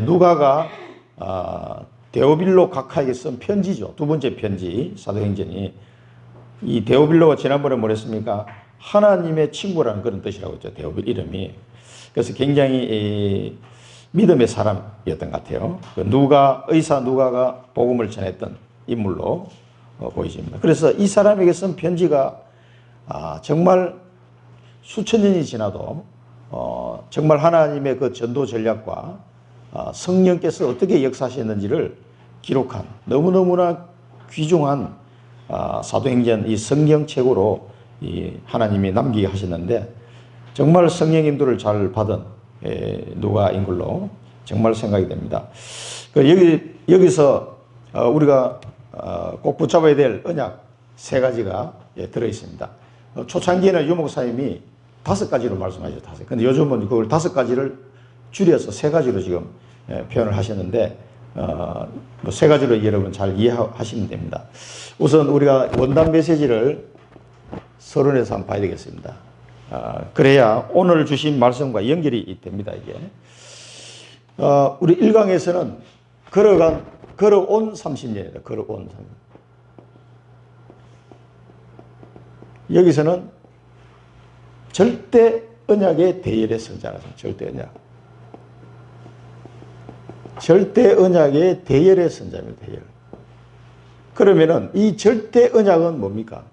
누가가 데오빌로 각하에게 쓴 편지죠. 두 번째 편지, 사도행전이. 이 데오빌로가 지난번에 뭐랬습니까? 하나님의 친구라는 그런 뜻이라고 했죠. 데오빌 이름이. 그래서 굉장히 믿음의 사람이었던 것 같아요. 의사 누가가 복음을 전했던 인물로 보이십니다. 그래서 이 사람에게 쓴 편지가 정말 수천 년이 지나도 정말 하나님의 그 전도 전략과 성령께서 어떻게 역사하셨는지를 기록한 너무너무나 귀중한 사도행전 이 성경책으로 이 하나님이 남기게 하셨는데 정말 성령님들을 잘 받은 누가인 걸로 정말 생각이 됩니다. 여기서 우리가 꼭 붙잡아야 될 언약 세 가지가 들어 있습니다. 초창기에는 유목사님이 5가지로 말씀하셨죠. 5가지. 근데 요즘은 그걸 5가지를 줄여서 3가지로 지금 표현을 하셨는데, 뭐 3가지로 여러분 잘 이해하시면 됩니다. 우선 우리가 원단 메시지를 서론에서 한번 봐야 되겠습니다. 그래야 오늘 주신 말씀과 연결이 됩니다, 이게. 우리 1강에서는 걸어온 30년이다. 걸어온 30년. 여기서는 절대 언약의 대열의 선자라서 절대 언약. 절대 언약의 대열의 선자입니다. 대열. 그러면은 이 절대 언약은 뭡니까?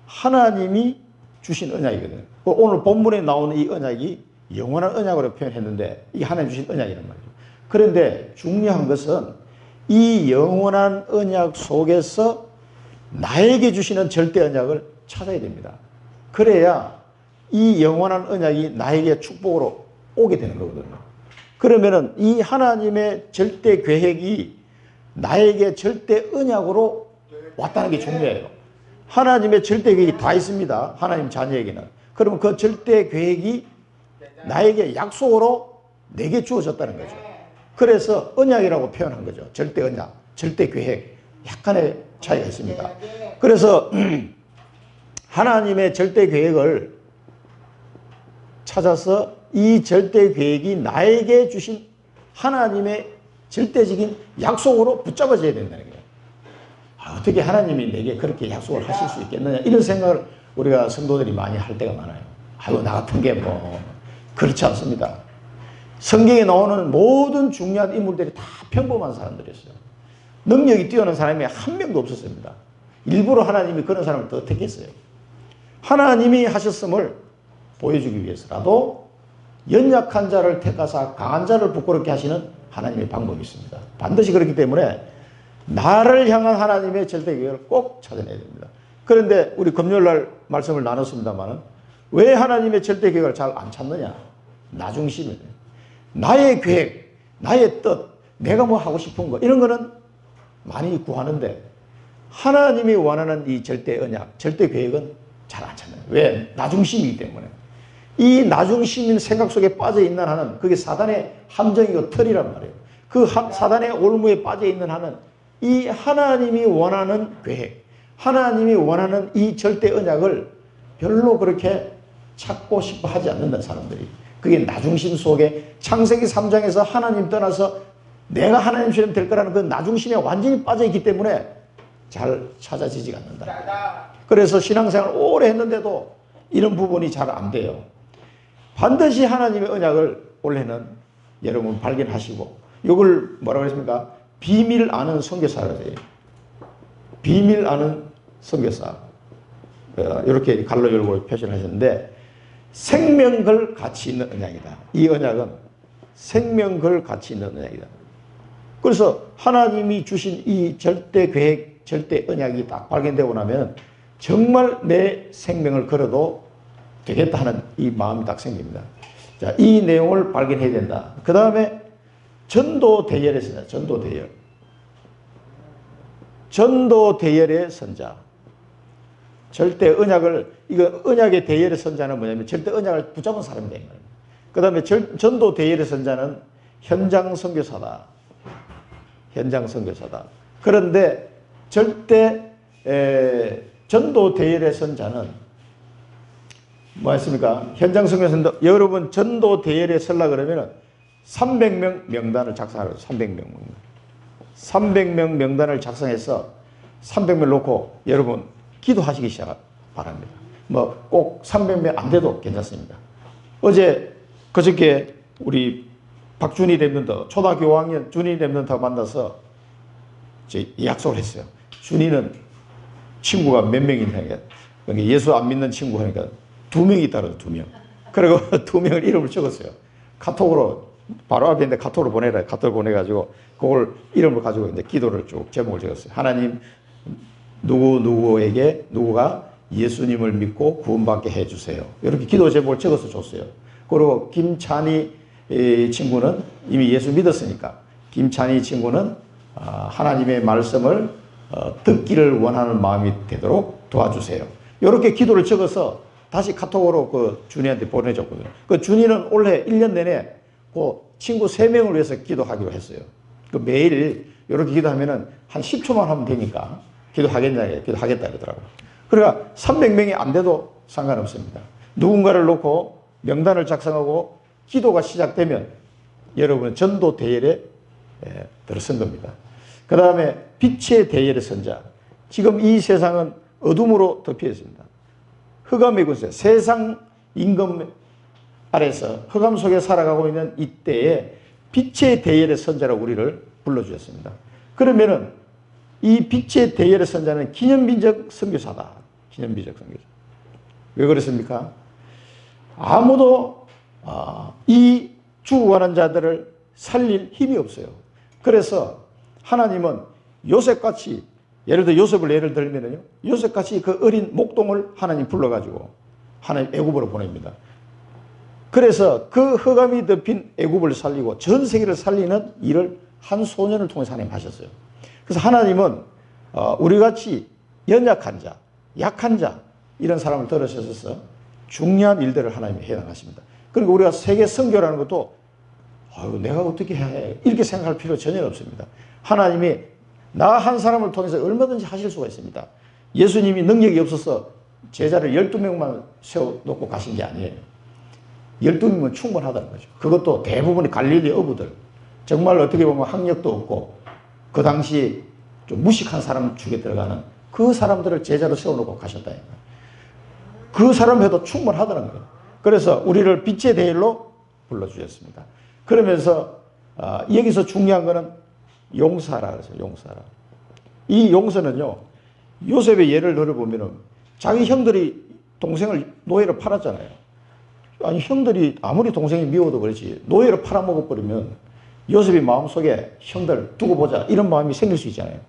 하나님이 주신 언약이거든요. 오늘 본문에 나오는 이 언약이 영원한 언약으로 표현했는데 이게 하나님 주신 언약이란 말이죠. 그런데 중요한 것은 이 영원한 언약 속에서 나에게 주시는 절대 언약을 찾아야 됩니다. 그래야 이 영원한 언약이 나에게 축복으로 오게 되는 거거든요. 그러면은 이 하나님의 절대 계획이 나에게 절대 언약으로 왔다는 게 중요해요. 하나님의 절대 계획이 다 있습니다. 하나님 자녀에게는. 그러면 그 절대 계획이 나에게 약속으로 내게 주어졌다는 거죠. 그래서 언약이라고 표현한 거죠. 절대 언약, 절대 계획. 약간의 차이가 있습니다. 그래서 하나님의 절대 계획을 찾아서 이 절대 계획이 나에게 주신 하나님의 절대적인 약속으로 붙잡아져야 된다는 거예요. 어떻게 하나님이 내게 그렇게 약속을 하실 수 있겠느냐 이런 생각을 우리가 성도들이 많이 할 때가 많아요. 아유 나 같은 게 뭐 그렇지 않습니다. 성경에 나오는 모든 중요한 인물들이 다 평범한 사람들이었어요. 능력이 뛰어난 사람이 한 명도 없었습니다. 일부러 하나님이 그런 사람을 더 택했어요. 하나님이 하셨음을 보여주기 위해서라도 연약한 자를 택하사 강한 자를 부끄럽게 하시는 하나님의 방법이 있습니다. 반드시 그렇기 때문에 나를 향한 하나님의 절대 계획을 꼭 찾아내야 됩니다. 그런데 우리 금요일날 말씀을 나눴습니다만 왜 하나님의 절대 계획을 잘 안 찾느냐? 나 중심이에요. 나의 계획, 나의 뜻, 내가 뭐 하고 싶은 거 이런 거는 많이 구하는데 하나님이 원하는 이 절대 언약, 절대 계획은 잘 안 찾는 거예요. 왜? 나 중심이기 때문에. 이 나 중심인 생각 속에 빠져 있는 한은 그게 사단의 함정이고 털이란 말이에요. 그 사단의 올무에 빠져 있는 한은 이 하나님이 원하는 계획, 하나님이 원하는 이 절대 언약을 별로 그렇게 찾고 싶어 하지 않는다는 사람들이. 그게 나 중심 속에 창세기 3장에서 하나님 떠나서 내가 하나님처럼 될 거라는 그 나 중심에 완전히 빠져 있기 때문에 잘 찾아지지가 않는다. 그래서 신앙생활을 오래 했는데도 이런 부분이 잘 안 돼요. 반드시 하나님의 언약을 올해는 여러분 발견하시고 이걸 뭐라고 했습니까? 비밀 아는 선교사라고 해요. 비밀 아는 선교사. 이렇게 갈로 열고 표시를 하셨는데 생명 걸 가치 있는 언약이다. 이 언약은 생명 걸 가치 있는 언약이다. 그래서 하나님이 주신 이 절대 계획, 절대 언약이 딱 발견되고 나면 정말 내 생명을 걸어도 되겠다 하는 이 마음이 딱 생깁니다. 자, 이 내용을 발견해야 된다. 그 다음에 전도 대열의 선자, 전도 대열. 전도 대열의 선자. 절대 언약을, 이거 언약의 대열의 선자는 뭐냐면 절대 언약을 붙잡은 사람이 된 거예요. 그 다음에 전도 대열의 선자는 현장 선교사다. 현장 선교사다. 그런데 절대 전도 대열의 선자는 뭐였습니까? 현장 선교사인데 여러분 전도 대열에 설라 그러면은 300명 명단을 작성하라고. 300명. 300명 명단을 작성해서 300명 놓고 여러분 기도하시기 시작 바랍니다. 뭐 꼭 300명 안 돼도 괜찮습니다. 그저께 우리 박준희 랩런터 초등학교 5학년 준희 랩런터하고 만나서 약속을 했어요. 준희는 친구가 몇 명 있냐. 예수 안 믿는 친구 하니까 2명이 있다고 2명. 그리고 2명을 이름을 적었어요. 카톡으로 바로 앞에 있는데 카톡으로 보내라. 카톡을 보내가지고 그걸 이름을 가지고 이제 기도를 쭉 제목을 적었어요. 하나님 누구가 예수님을 믿고 구원받게 해주세요. 이렇게 기도 제목을 적어서 줬어요. 그리고 김찬희 친구는 이미 예수 믿었으니까 김찬희 친구는 하나님의 말씀을 듣기를 원하는 마음이 되도록 도와주세요. 이렇게 기도를 적어서 다시 카톡으로 그 준이한테 보내줬거든요. 그 준이는 올해 1년 내내 그 친구 3명을 위해서 기도하기로 했어요. 그 매일 이렇게 기도하면은 한 10초만 하면 되니까 기도하겠다 그러더라고요. 그러니까 300명이 안 돼도 상관없습니다. 누군가를 놓고 명단을 작성하고 기도가 시작되면 여러분은 전도 대열에 들어선 겁니다. 그 다음에 빛의 대열의 선자. 지금 이 세상은 어둠으로 덮여 있습니다. 흑암의 군세, 세상 임금 아래서 흑암 속에 살아가고 있는 이때에 빛의 대열의 선자라고 우리를 불러주셨습니다. 그러면은 이 빛의 대열의 선자는 기념비적 선교사다. 기념비적 선교사. 왜 그렇습니까? 아무도 이 죽어가는 자들을 살릴 힘이 없어요. 그래서 하나님은 요셉같이, 예를 들어 요셉을 예를 들면요, 요셉같이 그 어린 목동을 하나님 불러가지고 하나님 애굽으로 보냅니다. 그래서 그 흑암이 덮인 애굽을 살리고 전 세계를 살리는 일을 한 소년을 통해서 하나님 하셨어요. 그래서 하나님은 우리같이 연약한 자, 약한 자 이런 사람을 들으셔서 중요한 일들을 하나님이 해당하십니다. 그리고 우리가 세계 선교라는 것도 내가 어떻게 해야 해 이렇게 생각할 필요 전혀 없습니다. 하나님이 나 한 사람을 통해서 얼마든지 하실 수가 있습니다. 예수님이 능력이 없어서 제자를 12명만 세워놓고 가신 게 아니에요. 12명은 충분하다는 거죠. 그것도 대부분이 갈릴리 어부들, 정말 어떻게 보면 학력도 없고 그 당시 좀 무식한 사람 중에 들어가는 그 사람들을 제자로 세워놓고 가셨다니까. 그 사람 해도 충분하다는 거예요. 그래서 우리를 빛의 대열로 불러주셨습니다. 그러면서 여기서 중요한 거는 용서하라 그래서 용서하라. 이 용서는요, 요셉의 예를 들어보면은 자기 형들이 동생을 노예로 팔았잖아요. 아니 형들이 아무리 동생이 미워도 그렇지 노예로 팔아먹어버리면 요셉이 마음속에 형들 두고 보자 이런 마음이 생길 수 있잖아요.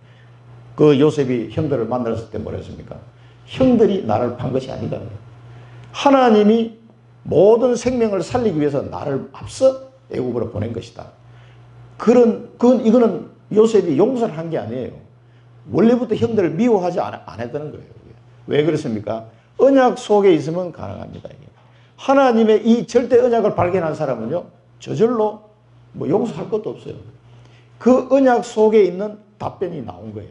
그 요셉이 형들을 만났을 때 뭐라 했습니까? 형들이 나를 판 것이 아니다. 하나님이 모든 생명을 살리기 위해서 나를 앞서 애굽으로 보낸 것이다. 이거는 요셉이 용서를 한 게 아니에요. 원래부터 형들을 미워하지 않았다는 거예요. 왜 그렇습니까? 언약 속에 있으면 가능합니다. 이게. 하나님의 이 절대 언약을 발견한 사람은요, 저절로 용서할 것도 없어요. 그 언약 속에 있는 답변이 나온 거예요.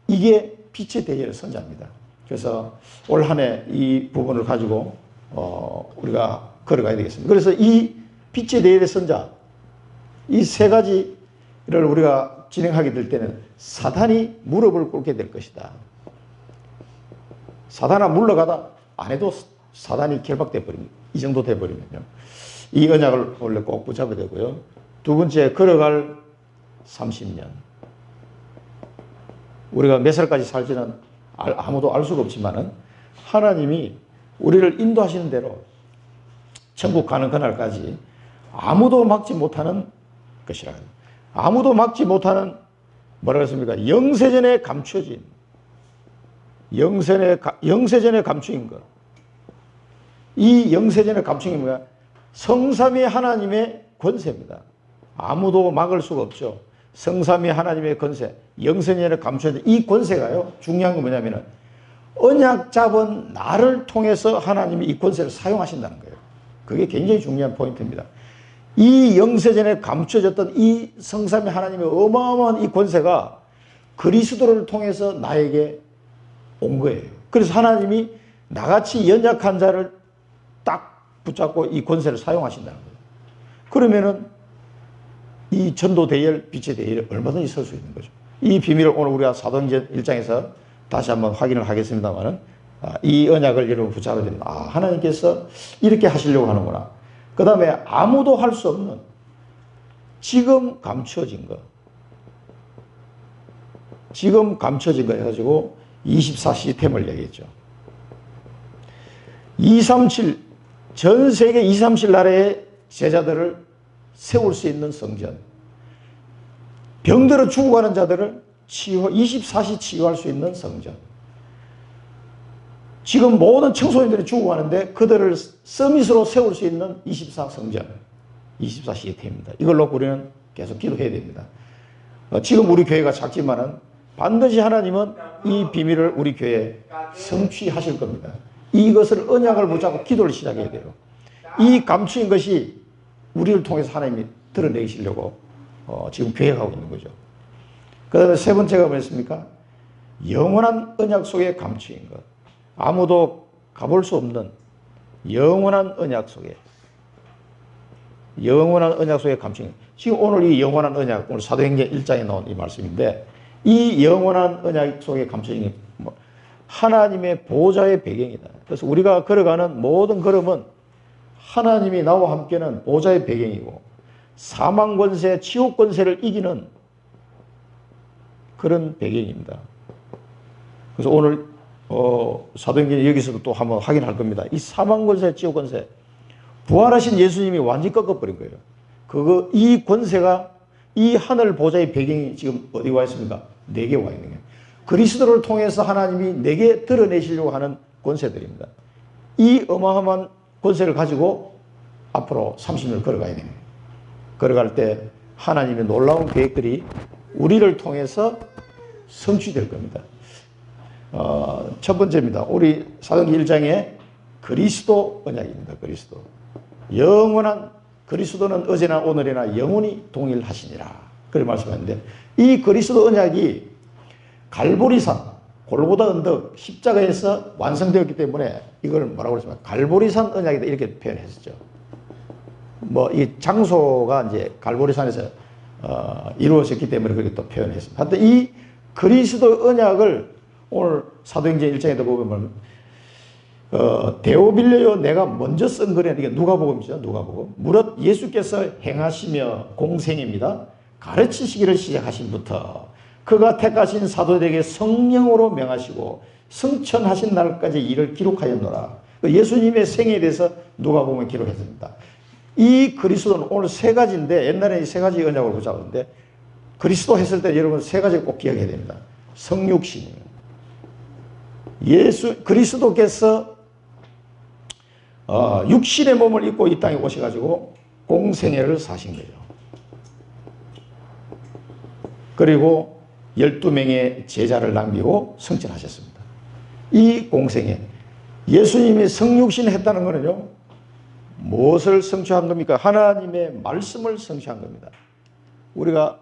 이게 빛의 대열의 선자입니다. 그래서 올 한 해 이 부분을 가지고 우리가 걸어가야 되겠습니다. 그래서 이 빛의 대열의 선자, 이 세 가지를 우리가 진행하게 될 때는 사단이 무릎을 꿇게 될 것이다. 사단아 물러가다 안 해도 사단이 결박돼 버립니다. 이 정도 돼 버리면요. 이 언약을 원래 꼭 붙잡아야 되고요. 두 번째, 걸어갈 30년. 우리가 몇 살까지 살지는 아무도 알 수가 없지만은 하나님이 우리를 인도하시는 대로 천국 가는 그날까지 아무도 막지 못하는 것이라. 아무도 막지 못하는 뭐라고 했습니까? 영세전에 감춰진, 영세전에 감추인 것. 이 영세전에 감추인 게 뭐야? 성삼위 하나님의 권세입니다. 아무도 막을 수가 없죠. 성삼위 하나님의 권세, 영세전에 감춰진 이 권세가요, 중요한 건 뭐냐면은 언약 잡은 나를 통해서 하나님이 이 권세를 사용하신다는 거예요. 그게 굉장히 중요한 포인트입니다. 이 영세전에 감춰졌던 이 성삼위 하나님의 어마어마한 이 권세가 그리스도를 통해서 나에게 온 거예요. 그래서 하나님이 나같이 연약한 자를 딱 붙잡고 이 권세를 사용하신다는 거예요. 그러면은 이 전도 대열, 빛의 대열에 얼마든지 설 수 있는 거죠. 이 비밀을 오늘 우리가 사도행전 1장에서 다시 한번 확인을 하겠습니다만은, 이 언약을 여러분 붙잡아야 됩니다. 하나님께서 이렇게 하시려고 하는구나. 그 다음에 아무도 할 수 없는 지금 감춰진 거. 지금 감춰진 거 해가지고 24시스템을 얘기했죠. 237, 전 세계 237 나라의 제자들을 세울 수 있는 성전. 병들어 죽어가는 자들을 24시 치유할 수 있는 성전. 지금 모든 청소년들이 죽어가는데 그들을 서밋으로 세울 수 있는 24 성전. 24시스템입니다. 이걸 놓고 우리는 계속 기도해야 됩니다. 지금 우리 교회가 작지만은 반드시 하나님은 이 비밀을 우리 교회에 성취하실 겁니다. 이것을 언약을 붙잡고 기도를 시작해야 돼요. 이 감추인 것이 우리를 통해서 하나님이 드러내시려고 지금 계획하고 있는 거죠. 그 다음에 세 번째가 뭐였습니까? 영원한 언약 속에 감추인 것. 아무도 가볼 수 없는 영원한 언약 속에. 영원한 언약 속에 감추인 것. 지금 오늘 이 영원한 언약, 오늘 사도행전 1장에 나온 이 말씀인데, 이 영원한 언약 속에 감추인 게 하나님의 보좌의 배경이다. 그래서 우리가 걸어가는 모든 걸음은 하나님이 나와 함께는 보좌의 배경이고, 사망 권세, 지옥 권세를 이기는 그런 배경입니다. 그래서 오늘 사도행전 여기서도 또 한번 확인할 겁니다. 이 사망 권세, 지옥 권세, 부활하신 예수님이 완전히 꺾어버린 거예요. 이 권세가, 이 하늘 보좌의 배경이 지금 어디 와 있습니까? 내게 와 있는 거예요. 그리스도를 통해서 하나님이 내게 드러내시려고 하는 권세들입니다. 이 어마어마한 권세를 가지고 앞으로 30년을 걸어가야 됩니다. 걸어갈 때 하나님의 놀라운 계획들이 우리를 통해서 성취될 겁니다. 첫 번째입니다. 우리 사도행전 1장에 그리스도 언약입니다. 그리스도. 영원한 그리스도는 어제나 오늘이나 영원히 동일하시니라. 그렇게 말씀하는데, 이 그리스도 언약이 갈보리산, 골고다 언덕, 십자가에서 완성되었기 때문에 이걸 뭐라고 그랬습니까? 갈보리산 언약이다. 이렇게 표현했었죠. 이 장소가 이제 갈보리산에서 이루어졌기 때문에 그렇게 또 표현했습니다. 하여튼 이 그리스도 언약을 오늘 사도행전 1장에도 보면 데오빌려요 내가 먼저 쓴 거래. 이게 누가복음이죠. 누가복음. 무릇 예수께서 행하시며 공생입니다. 가르치시기를 시작하신부터 그가 택하신 사도들에게 성령으로 명하시고 승천하신 날까지 이를 기록하였노라. 예수님의 생애에 대해서 누가복음에 기록했습니다. 이 그리스도는 오늘 세 가지인데, 옛날에 이 세 가지 언약을 붙잡았는데, 그리스도 했을 때 여러분 세 가지 꼭 기억해야 됩니다. 성육신이에요. 그리스도께서 육신의 몸을 입고 이 땅에 오셔가지고 공생애를 사신 거죠. 그리고 12명의 제자를 남기고 승천하셨습니다. 이 공생애, 예수님이 성육신 했다는 것은요, 무엇을 성취한 겁니까? 하나님의 말씀을 성취한 겁니다. 우리가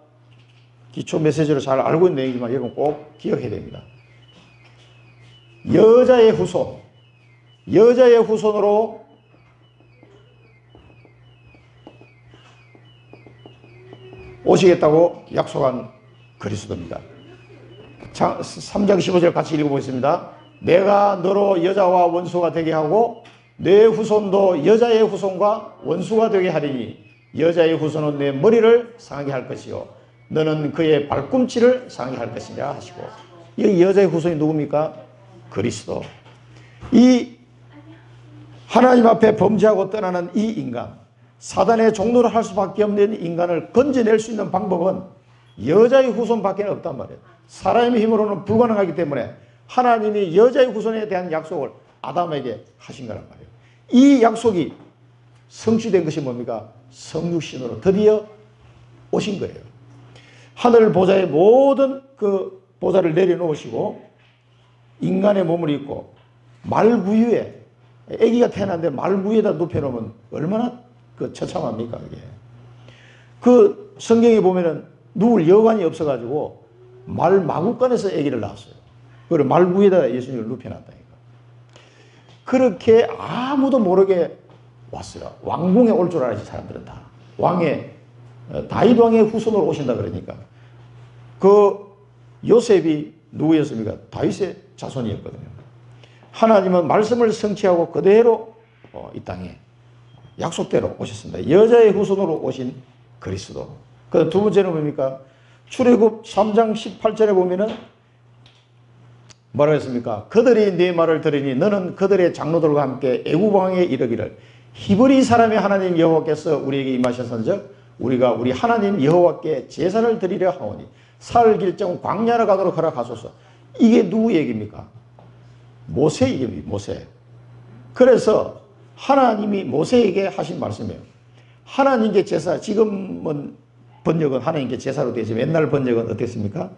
기초 메시지를 잘 알고 있는 내용이지만 여러분 꼭 기억해야 됩니다. 여자의 후손으로 오시겠다고 약속한 그리스도입니다. 3장 15절 같이 읽어보겠습니다. 내가 너로 여자와 원수가 되게 하고 내 후손도 여자의 후손과 원수가 되게 하리니 여자의 후손은 내 머리를 상하게 할 것이요 너는 그의 발꿈치를 상하게 할 것이냐 하시고, 이 여자의 후손이 누굽니까? 그리스도. 이 하나님 앞에 범죄하고 떠나는 이 인간, 사단의 종노를 할 수밖에 없는 인간을 건져낼 수 있는 방법은 여자의 후손밖에 없단 말이에요. 사람의 힘으로는 불가능하기 때문에 하나님이 여자의 후손에 대한 약속을 아담에게 하신 거란 말이에요. 이 약속이 성취된 것이 뭡니까? 성육신으로 드디어 오신 거예요. 하늘 보좌의 모든 그 보좌를 내려놓으시고 인간의 몸을 입고 말구유에, 아기가 태어났는데 말구유에다 눕혀놓으면 얼마나 그 처참합니까? 그게. 그 성경에 보면은 누울 여관이 없어가지고 말 마구간에서 아기를 낳았어요. 그리고 말구유에다 예수님을 눕혀놨다니까. 그렇게 아무도 모르게 왔어요. 왕궁에 올 줄 알았지, 사람들은 다. 왕의 다윗 왕의 후손으로 오신다 그러니까 그 요셉이 누구였습니까? 다윗의 자손이었거든요. 하나님은 말씀을 성취하고 그대로 이 땅에 약속대로 오셨습니다. 여자의 후손으로 오신 그리스도. 그 두 번째는 뭡니까? 출애굽 3장 18절에 보면은 뭐라고 했습니까? 그들이 네 말을 들으니 너는 그들의 장로들과 함께 애굽 왕에 이르기를 히브리 사람의 하나님 여호와께서 우리에게 임하셨은즉 우리가 우리 하나님 여호와께 제사를 드리려 하오니 살 길정 광야로 가도록 허락하소서. 이게 누구 얘기입니까? 모세 얘기입니다. 모세. 그래서 하나님이 모세에게 하신 말씀이에요. 하나님께 제사, 지금은 번역은 하나님께 제사로 되어 있지만 옛날 번역은 어땠습니까?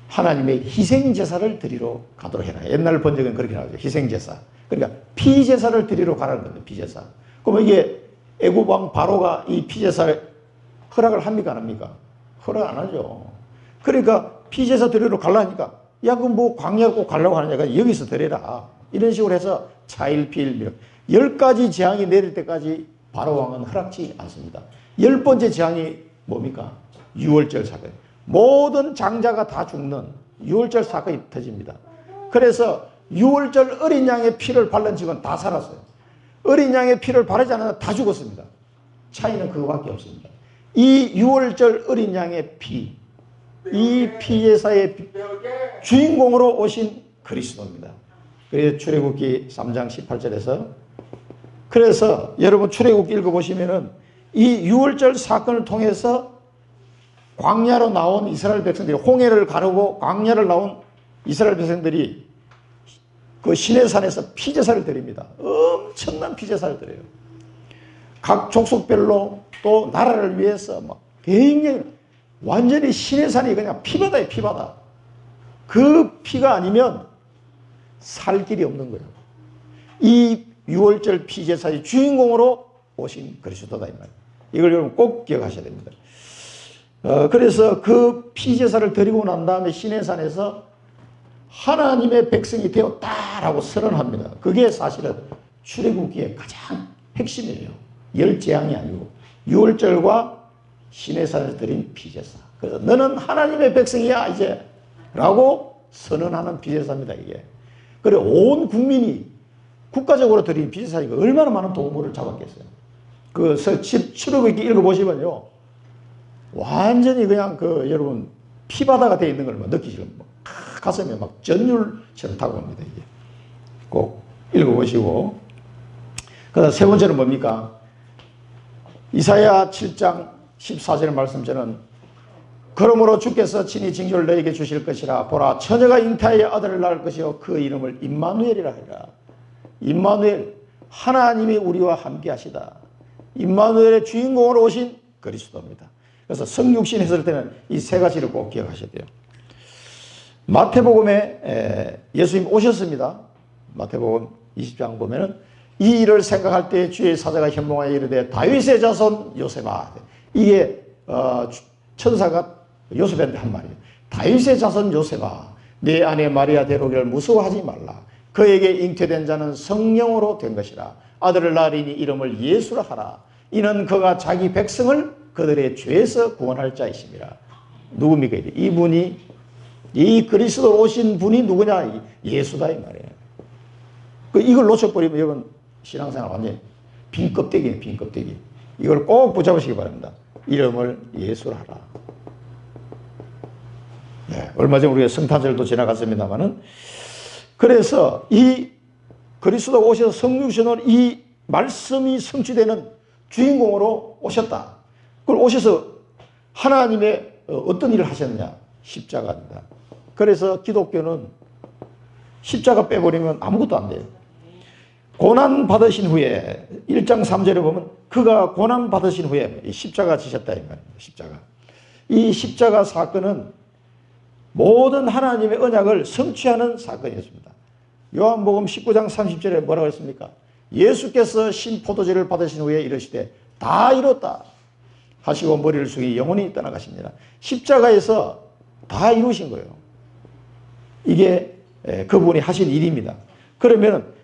하나님의 희생제사를 드리러 가도록 해라. 옛날 번역은 그렇게 나오죠. 희생제사. 그러니까 피제사를 드리러 가라는 겁니다. 피제사. 그러면 이게 애굽 왕 바로가 이 피제사를 허락을 합니까? 안 합니까? 허락 안 하죠. 그러니까 피제사 드리러 가려니까 야, 그럼 뭐 광야 꼭 가려고 하느냐. 여기서 드려라. 이런 식으로 해서 차일피일 10가지 재앙이 내릴 때까지 바로 왕은 허락지 않습니다. 10번째 재앙이 뭡니까? 유월절 사건. 모든 장자가 다 죽는 유월절 사건이 터집니다. 그래서 유월절 어린 양의 피를 바른 직은 다 살았어요. 어린 양의 피를 바르지 않아서 다 죽었습니다. 차이는 그거밖에 없습니다. 이 유월절 어린 양의 피, 이 피제사의 주인공으로 오신 그리스도입니다. 그래서 출애굽기 3장 18절에서 그래서 여러분 출애굽기 읽어보시면은 이 유월절 사건을 통해서 광야로 나온 이스라엘 백성들이 홍해를 가르고 광야를 나온 이스라엘 백성들이 그 시내산에서 피제사를 드립니다. 엄청난 피제사를 드려요. 각 족속별로 또 나라를 위해서 막 굉장히 완전히 시내산이 그냥 피바다에 피바다. 그 피가 아니면 살 길이 없는 거예요. 이 유월절 피제사의 주인공으로 오신 그리스도다 이 말이에요. 이걸 여러분 꼭 기억하셔야 됩니다. 그래서 그 피제사를 드리고 난 다음에 시내산에서 하나님의 백성이 되었다라고 선언합니다. 그게 사실은 출애굽기의 가장 핵심이에요. 열 재앙이 아니고 유월절과 시내산에서 드린 피제사. 그래서 너는 하나님의 백성이야 이제 라고 선언하는 피제사입니다. 이게. 그리고 온 국민이 국가적으로 드린 피제사니까 얼마나 많은 동물을 잡았겠어요. 그 출애굽기 읽어보시면요. 완전히 그냥 그 여러분 피바다가 되어 있는 걸 느끼시고 가슴에 막 전율처럼 다가옵니다. 이게 꼭 읽어보시고. 그다음 세 번째는 뭡니까? 이사야 7장 14절의 말씀처럼 그러므로 주께서 친히 징조를 너에게 주실 것이라. 보라 처녀가 잉타의 아들을 낳을 것이요 그 이름을 임마누엘이라 하리라. 임마누엘, 하나님이 우리와 함께 하시다. 임마누엘의 주인공으로 오신 그리스도입니다. 그래서 성육신 했을 때는 이 세 가지를 꼭 기억하셔야 돼요. 마태복음에 예수님 오셨습니다. 마태복음 20장 보면은 이 일을 생각할 때 주의 사자가 현몽하여 이르되 다윗의 자손 요셉아. 이게 천사가 요셉한테 한 말이에요. 다윗의 자손 요셉아, 내 아내 마리아 데려오기를 무서워하지 말라. 그에게 잉태된 자는 성령으로 된 것이라. 아들을 낳으리니 이름을 예수라 하라. 이는 그가 자기 백성을 그들의 죄에서 구원할 자이심이라. 누굽니까? 이분이 이 그리스도 오신 분이 누구냐? 예수다 이 말이에요. 이걸 놓쳐버리면 여러분 신앙생활 완전히 빈 껍데기예요. 빈 껍데기. 이걸 꼭 붙잡으시기 바랍니다. 이름을 예수라 하라. 네, 얼마 전에 우리가 성탄절도 지나갔습니다만은 그래서 이 그리스도가 오셔서 성육신으로 이 말씀이 성취되는 주인공으로 오셨다. 그걸 오셔서 하나님의 어떤 일을 하셨느냐? 십자가입니다. 그래서 기독교는 십자가 빼버리면 아무것도 안 돼요. 고난 받으신 후에 1장 3절에 보면 그가 고난 받으신 후에 십자가 지셨다 이 말입니다. 십자가. 이 십자가 사건은 모든 하나님의 언약을 성취하는 사건이었습니다. 요한복음 19장 30절에 뭐라고 했습니까? 예수께서 신포도주를 받으신 후에 이르시되 다 이뤘다 하시고 머리를 숙이 영원히 떠나가십니다. 십자가에서 다 이루신 거예요. 이게 그분이 하신 일입니다. 그러면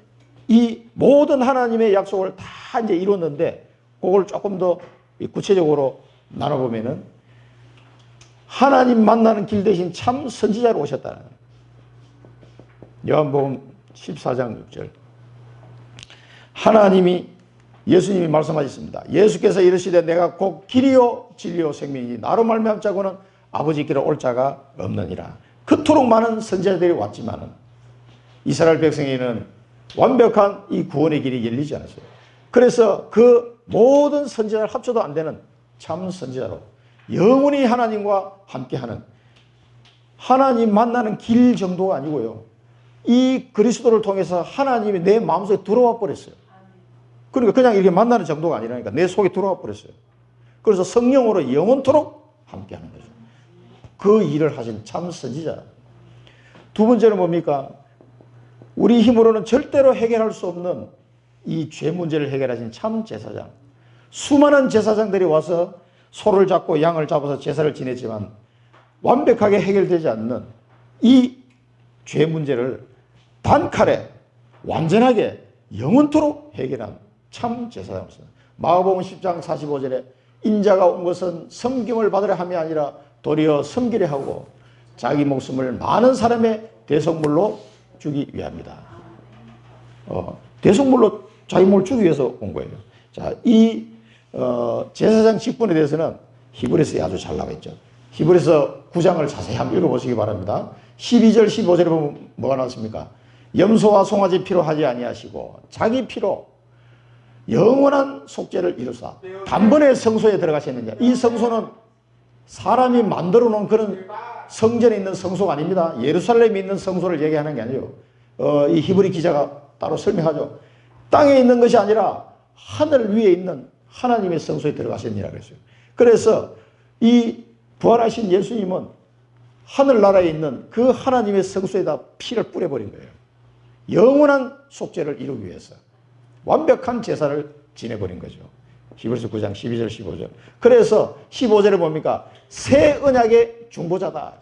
이 모든 하나님의 약속을 다 이제 이뤘는데 그걸 조금 더 구체적으로 나눠보면은 하나님 만나는 길 대신 참 선지자로 오셨다는 거예요. 요한복음 14장 6절. 예수님이 말씀하셨습니다. 예수께서 이르시되 내가 곧 길이요 진리요 생명이니 나로 말미암 자고는 아버지께로 올 자가 없느니라. 그토록 많은 선지자들이 왔지만은 이스라엘 백성에게는 완벽한 이 구원의 길이 열리지 않았어요. 그래서 그 모든 선지자를 합쳐도 안 되는 참 선지자로 영원히 하나님과 함께하는, 하나님 만나는 길 정도가 아니고요, 이 그리스도를 통해서 하나님이 내 마음속에 들어와 버렸어요. 그러니까 그냥 이렇게 만나는 정도가 아니라니까 내 속에 들어와 버렸어요. 그래서 성령으로 영원토록 함께하는 거죠. 그 일을 하신 참 선지자. 두 번째는 뭡니까? 우리 힘으로는 절대로 해결할 수 없는 이 죄 문제를 해결하신 참 제사장. 수많은 제사장들이 와서 소를 잡고 양을 잡아서 제사를 지냈지만 완벽하게 해결되지 않는 이 죄 문제를 단칼에 완전하게 영원토록 해결한 참 제사장입니다. 마가복음 10장 45절에 인자가 온 것은 섬김을 받으려 함이 아니라 도리어 섬기려 하고 자기 목숨을 많은 사람의 대속물로 주기 위함이다. 대속물로 자기 몸을 주기 위해서 온 거예요. 자, 이 제사장 직분에 대해서는 히브리서에 아주 잘 나와 있죠. 히브리서 9장을 자세히 한번 읽어보시기 바랍니다. 12절 15절에 보면 뭐가 나왔습니까? 염소와 송아지 피로 하지 아니하시고 자기 피로 영원한 속죄를 이루사 단번에 성소에 들어가셨느냐. 이 성소는 사람이 만들어 놓은 그런 성전에 있는 성소가 아닙니다. 예루살렘에 있는 성소를 얘기하는 게 아니에요. 이 히브리 기자가 따로 설명하죠. 땅에 있는 것이 아니라 하늘 위에 있는 하나님의 성소에 들어가셨느니라 그랬어요. 그래서 이 부활하신 예수님은 하늘나라에 있는 그 하나님의 성소에다 피를 뿌려버린 거예요. 영원한 속죄를 이루기 위해서 완벽한 제사를 지내버린 거죠. 히브리서 9장 12절 15절. 그래서 15절에 뭡니까? 새 언약의 중보자다.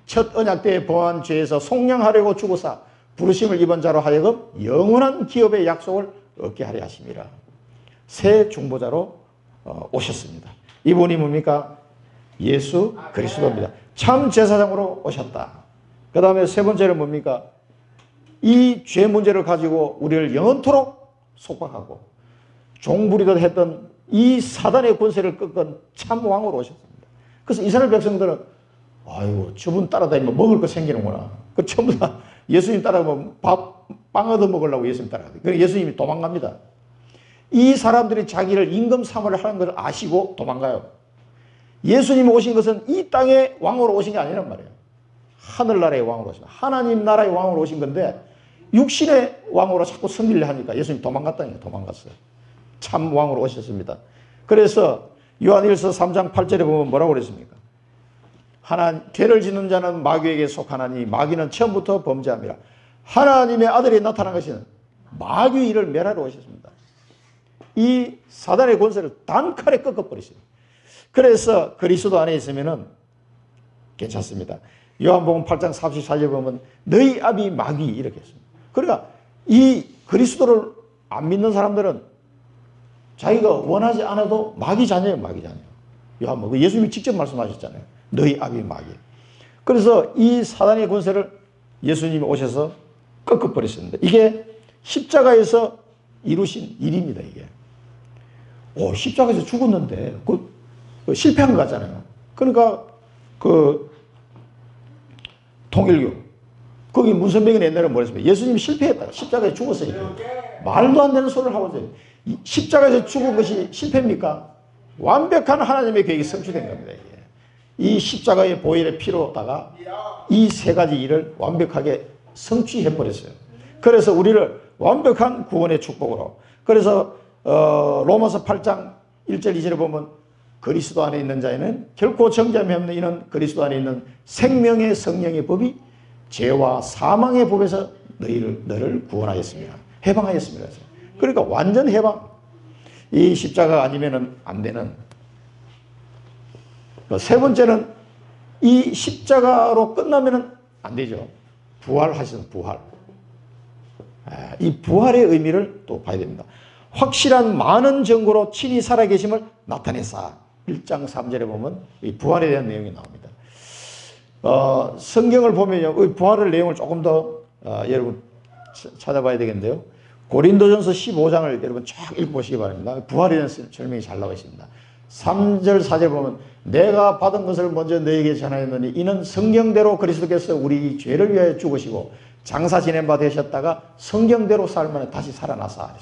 첫 언약 때에 범한 죄에서 속량하려고 죽으사 부르심을 입은 자로 하여금 영원한 기업의 약속을 얻게 하려 하심이라. 새 중보자로 오셨습니다. 이분이 뭡니까? 예수 그리스도입니다. 참 제사장으로 오셨다. 그 다음에 세 번째는 뭡니까? 이 죄 문제를 가지고 우리를 영원토록 속박하고 종부리듯 했던 이 사단의 권세를 꺾은 참 왕으로 오셨습니다. 그래서 이스라엘 백성들은 아이고 저분 따라다니면 먹을 거 생기는구나. 그 전부 다 예수님 따라가면 빵 얻어 먹으려고 예수님 따라가요. 그래서 예수님이 도망갑니다. 이 사람들이 자기를 임금 삼으려 하는 걸 아시고 도망가요. 예수님이 오신 것은 이 땅의 왕으로 오신 게 아니란 말이에요. 하늘나라의 왕으로 오신, 하나님 나라의 왕으로 오신 건데 육신의 왕으로 자꾸 섬기려 하니까 예수님 도망갔다니까. 도망갔어요. 참 왕으로 오셨습니다. 그래서 요한일서 3장 8절에 보면 뭐라고 그랬습니까? 죄를 짓는 자는 마귀에게 속하나니 마귀는 처음부터 범죄함이라. 하나님의 아들이 나타난 것은 마귀 일을 멸하러 오셨습니다. 이 사단의 권세를 단칼에 꺾어버리세요. 그래서 그리스도 안에 있으면은 괜찮습니다. 요한복음 8장 44절에 보면 너희 아비 마귀 이렇게 했습니다. 그러니까 이 그리스도를 안 믿는 사람들은 자기가 원하지 않아도 마귀 자녀예요. 마귀 자녀. 요한복음 예수님이 직접 말씀하셨잖아요. 너희 아비 마귀. 그래서 이 사단의 권세를 예수님이 오셔서 꺾어버렸습니다. 이게 십자가에서 이루신 일입니다. 이게. 십자가에서 죽었는데 실패한 것 같잖아요. 그러니까 통일교 거기 문선명이 옛날에 뭐랬습니까? 예수님이 실패했다가 십자가에 죽었으니까 말도 안 되는 소리를 하고 있어요. 십자가에서 죽은 것이 실패입니까? 완벽한 하나님의 계획이 성취된 겁니다. 이게. 이 십자가의 보혈의 피로다가 이 세 가지 일을 완벽하게 성취해버렸어요. 그래서 우리를 완벽한 구원의 축복으로. 그래서 로마서 8장 1절 2절에 보면 그리스도 안에 있는 자에는 결코 정죄함이 없는 이는 그리스도 안에 있는 생명의 성령의 법이 죄와 사망의 법에서 너를 구원하였습니다. 해방하였습니다. 그러니까 완전 해방. 이 십자가 아니면 안 되는. 세 번째는 이 십자가로 끝나면 안 되죠. 부활하셔서 부활. 이 부활의 의미를 또 봐야 됩니다. 확실한 많은 증거로 친히 살아계심을 나타냈사. 1장 3절에 보면 이 부활에 대한 내용이 나옵니다. 성경을 보면요, 부활의 내용을 조금 더 여러분 찾아봐야 되겠는데요. 고린도전서 15장을 여러분 쫙 읽어보시기 바랍니다. 부활에 대한 설명이 잘 나와 있습니다. 3절 4절 보면 내가 받은 것을 먼저 너에게 전하였느니 이는 성경대로 그리스도께서 우리 죄를 위하여 죽으시고 장사 지낸 바 되셨다가 성경대로 살면 다시 살아나사.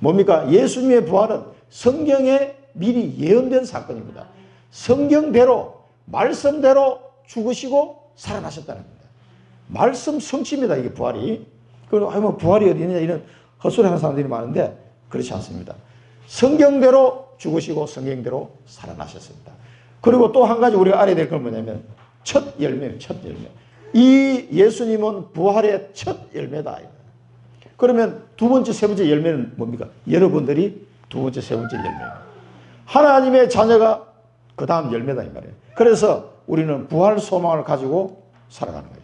뭡니까? 예수님의 부활은 성경에 미리 예언된 사건입니다. 성경대로 말씀대로 죽으시고 살아나셨다는 겁니다. 말씀 성취입니다. 이게 부활이. 그리고 부활이 어디 있느냐 이런 헛소리 하는 사람들이 많은데 그렇지 않습니다. 성경대로 죽으시고 성경대로 살아나셨습니다. 그리고 또 한 가지 우리가 알아야 될 건 뭐냐면 첫 열매예요. 첫 열매. 이 예수님은 부활의 첫 열매다. 그러면 두 번째, 세 번째 열매는 뭡니까? 여러분들이 두 번째, 세 번째 열매예요. 하나님의 자녀가 그 다음 열매다 이 말이에요. 그래서 우리는 부활 소망을 가지고 살아가는 거예요.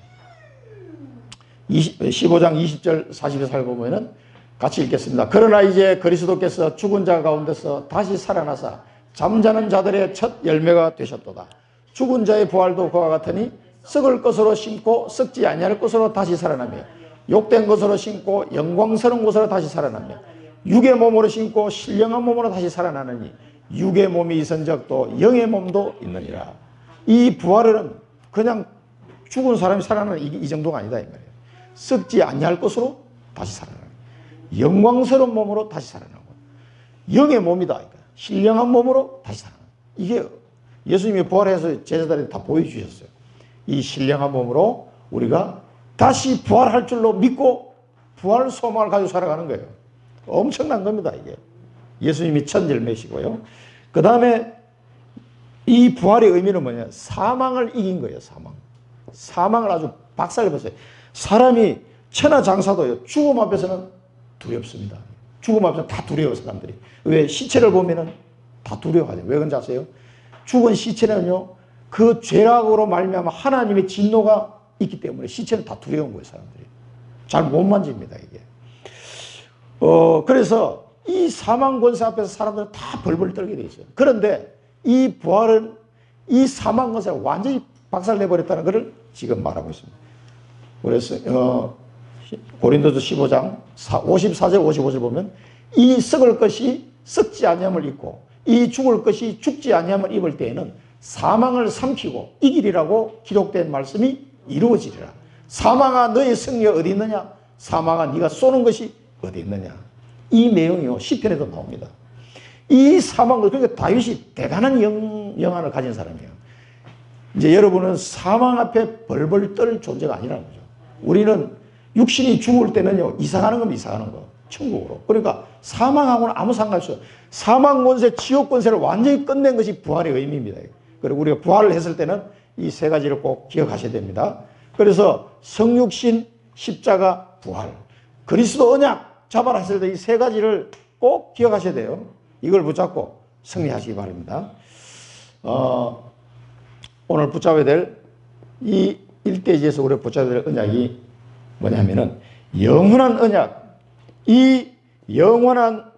15장 20절 40절 보면은 같이 읽겠습니다. 그러나 이제 그리스도께서 죽은 자 가운데서 다시 살아나사 잠자는 자들의 첫 열매가 되셨도다. 죽은 자의 부활도 그와 같으니 썩을 것으로 심고 썩지 아니할 것으로 다시 살아나며 욕된 것으로 심고 영광스러운 것으로 다시 살아나며 육의 몸으로 심고 신령한 몸으로 다시 살아나느니 육의 몸이 있은적 또 영의 몸도 있느니라. 이 부활은 그냥 죽은 사람이 살아나는 이 정도가 아니다 이 말이에요. 썩지 아니할 것으로 다시 살아나는 거예요. 영광스러운 몸으로 다시 살아나는 거예요. 영의 몸이다. 신령한 몸으로 다시 살아나는 거예요. 이게 예수님이 부활해서 제자들한테 다 보여주셨어요. 이 신령한 몸으로 우리가 다시 부활할 줄로 믿고 부활 소망을 가지고 살아가는 거예요. 엄청난 겁니다. 이게 예수님이 첫 열매시고요. 그 다음에 이 부활의 의미는 뭐냐? 사망을 이긴 거예요. 사망을 아주 박살내버렸어요. 사람이 천하장사도요, 죽음 앞에서는 두렵습니다. 죽음 앞에서는 다 두려워요, 사람들이. 왜? 시체를 보면은 다 두려워하죠. 왜 그런지 아세요? 죽은 시체는요, 그 죄악으로 말미암아 하나님의 진노가 있기 때문에 시체는 다 두려운 거예요, 사람들이. 잘 못 만집니다, 이게. 그래서 이 사망 권세 앞에서 사람들은 다 벌벌 떨게 돼 있어요. 그런데 이 부활은 이 사망 권세를 완전히 박살내버렸다는 것을 지금 말하고 있습니다. 그래서 고린도서 15장 54절 55절 보면 이 썩을 것이 썩지 아니함을 입고 이 죽을 것이 죽지 아니함을 입을 때에는 사망을 삼키고 이기리라고 기록된 말씀이 이루어지리라. 사망아 너의 승리 어디 있느냐? 사망아 네가 쏘는 것이 어디 있느냐? 이 내용이요 시편에도 나옵니다. 이 사망을, 그러니까 다윗이 대단한 영안을 가진 사람이에요. 이제 여러분은 사망 앞에 벌벌 떨 존재가 아니라는 거죠. 우리는 육신이 죽을 때는요 이사가는 겁니다. 이사가는 거 천국으로. 그러니까 사망하고는 아무 상관없어요. 사망 권세, 지옥 권세를 완전히 끝낸 것이 부활의 의미입니다. 그리고 우리가 부활을 했을 때는 이 세 가지를 꼭 기억하셔야 됩니다. 그래서 성육신, 십자가, 부활, 그리스도 언약 자발하실 때 이 세 가지를 꼭 기억하셔야 돼요. 이걸 붙잡고 승리하시기 바랍니다. 오늘 붙잡아야 될 이 일대지에서 우리가 붙잡아야 될 언약이 뭐냐면은 영원한 언약, 이 영원한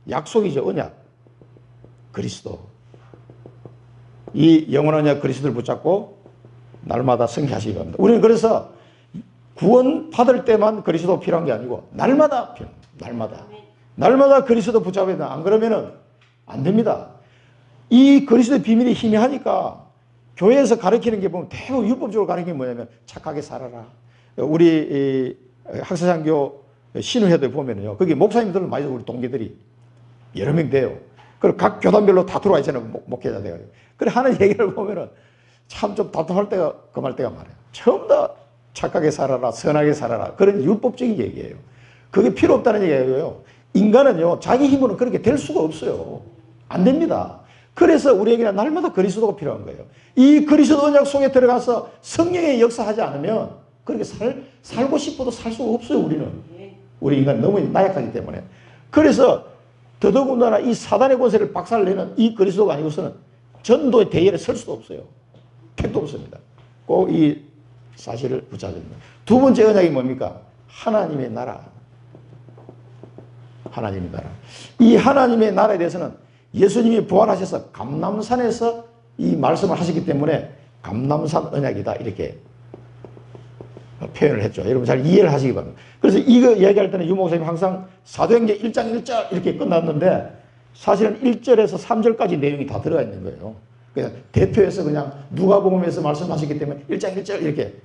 약속이죠. 언약, 그리스도. 이 영원한 언약 그리스도를 붙잡고 날마다 승리하시기 바랍니다. 우리는 그래서 구원 받을 때만 그리스도 필요한 게 아니고 날마다 필요합니다. 날마다 그리스도 붙잡아야 된다. 안 그러면은 안 됩니다. 이 그리스도의 비밀이 희미하니까 교회에서 가르치는 게 보면 대부분 율법적으로 가르치는 게 뭐냐면 착하게 살아라. 우리 학사장교 신우회도에 보면은요, 거기 목사님들은 많이 우리 동기들이 여러 명 돼요. 그리고 각 교단별로 다 들어와 있잖아요. 목회자들이. 그래 하는 얘기를 보면은 참 좀 답답할 때가 금할 때가 많아요. 처음 다 착하게 살아라, 선하게 살아라. 그런 율법적인 얘기예요. 그게 필요 없다는 얘기예요. 인간은요, 자기 힘으로는 그렇게 될 수가 없어요. 안 됩니다. 그래서 우리에게는 날마다 그리스도가 필요한 거예요. 이 그리스도 언약 속에 들어가서 성령의 역사하지 않으면 그렇게 살고 싶어도 살 수가 없어요, 우리는. 우리 인간 너무 나약하기 때문에. 그래서 더더군다나 이 사단의 권세를 박살내는 이 그리스도가 아니고서는 전도의 대열에 설 수도 없어요. 택도 없습니다. 꼭 이 사실을 붙잡아야 됩니다. 두 번째 언약이 뭡니까? 하나님의 나라. 하나님의 나라. 이 하나님의 나라에 대해서는 예수님이 부활하셔서 감람산에서 이 말씀을 하셨기 때문에 감람산 언약이다 이렇게 표현을 했죠. 여러분 잘 이해를 하시기 바랍니다. 그래서 이거 이야기할 때는 유 목사님 항상 사도행전 1장 1절 이렇게 끝났는데 사실은 1절에서 3절까지 내용이 다 들어가 있는 거예요. 그냥 대표해서 그냥 누가복음에서 말씀하셨기 때문에 1장 1절 이렇게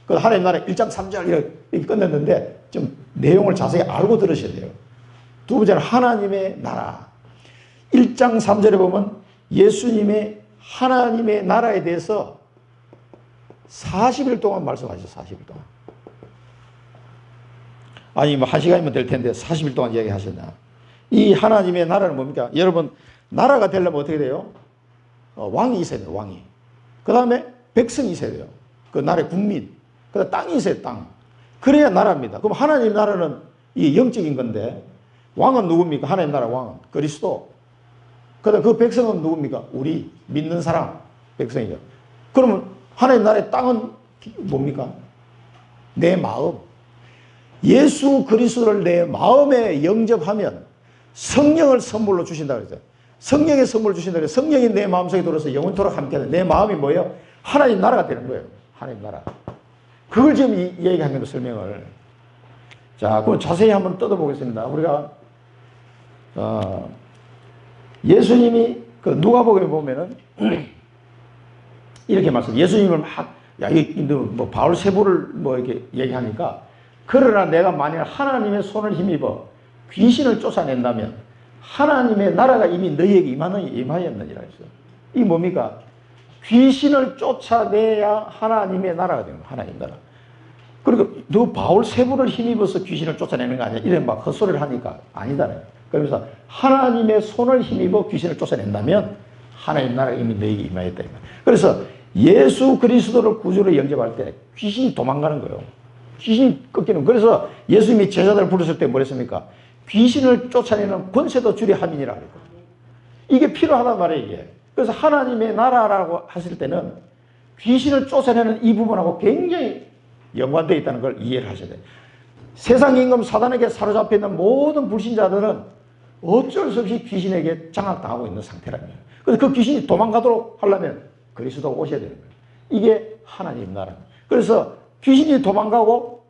그 하나님 나라 1장 3절 이렇게 끝냈는데 좀 내용을 자세히 알고 들으셔야 돼요. 두 번째는 하나님의 나라. 1장 3절에 보면 예수님의 하나님의 나라에 대해서 40일 동안 말씀하셨어요. 40일 동안. 아니 뭐 1시간이면 될 텐데 40일 동안 이야기하셨나. 이 하나님의 나라는 뭡니까? 여러분 나라가 되려면 어떻게 돼요? 왕이 있어야 돼요. 왕이. 그 다음에 백성이 있어야 돼요. 그 나라의 국민. 그 다음에 땅이 있어요. 땅. 그래야 나라입니다. 그럼 하나님 나라는 이 영적인 건데 왕은 누굽니까? 하나님 나라 왕은 그리스도. 그 다음에 그 백성은 누굽니까? 우리 믿는 사람 백성이죠. 그러면 하나님 나라의 땅은 뭡니까? 내 마음. 예수 그리스도를 내 마음에 영접하면 성령을 선물로 주신다 그랬어요. 성령의 선물을 주신다 그랬어요. 성령이 내 마음속에 들어서 영원토록 함께하는 내 마음이 뭐예요? 하나님 나라가 되는 거예요. 하나님 나라. 그걸 지금 얘기한 거예요. 설명을. 자, 그럼 자세히 한번 뜯어보겠습니다. 우리가 예수님이 그 누가복음에 보면은 이렇게 말씀. 예수님을 막 뭐 바울 세부를 뭐 이렇게 얘기하니까 그러나 내가 만약 하나님의 손을 힘입어 귀신을 쫓아낸다면 하나님의 나라가 이미 너희에게 임하였느니라 했어요. 이게 뭡니까? 귀신을 쫓아내야 하나님의 나라가 되는 거예요. 하나님 나라. 그리고 너 바울 세부를 힘입어서 귀신을 쫓아내는 거 아니야? 이런 막 헛소리를 하니까 아니잖아요. 그러면서 하나님의 손을 힘입어 귀신을 쫓아낸다면 하나님 나라가 이미 너희에게 임하였다. 그래서 예수 그리스도를 구주로 영접할 때 귀신이 도망가는 거예요. 귀신이 꺾이는. 그래서 예수님이 제자들을 부르실 때 뭐랬습니까? 귀신을 쫓아내는 권세도 주리 함이니라 그랬거든요. 이게 필요하단 말이에요. 이게. 그래서 하나님의 나라라고 하실 때는 귀신을 쫓아내는 이 부분하고 굉장히 연관되어 있다는 걸 이해를 하셔야 돼요. 세상 임금 사단에게 사로잡혀 있는 모든 불신자들은 어쩔 수 없이 귀신에게 장악당하고 있는 상태랍니다. 그래서 그 귀신이 도망가도록 하려면 그리스도가 오셔야 되는 거예요. 이게 하나님 나라입니다. 그래서 귀신이 도망가고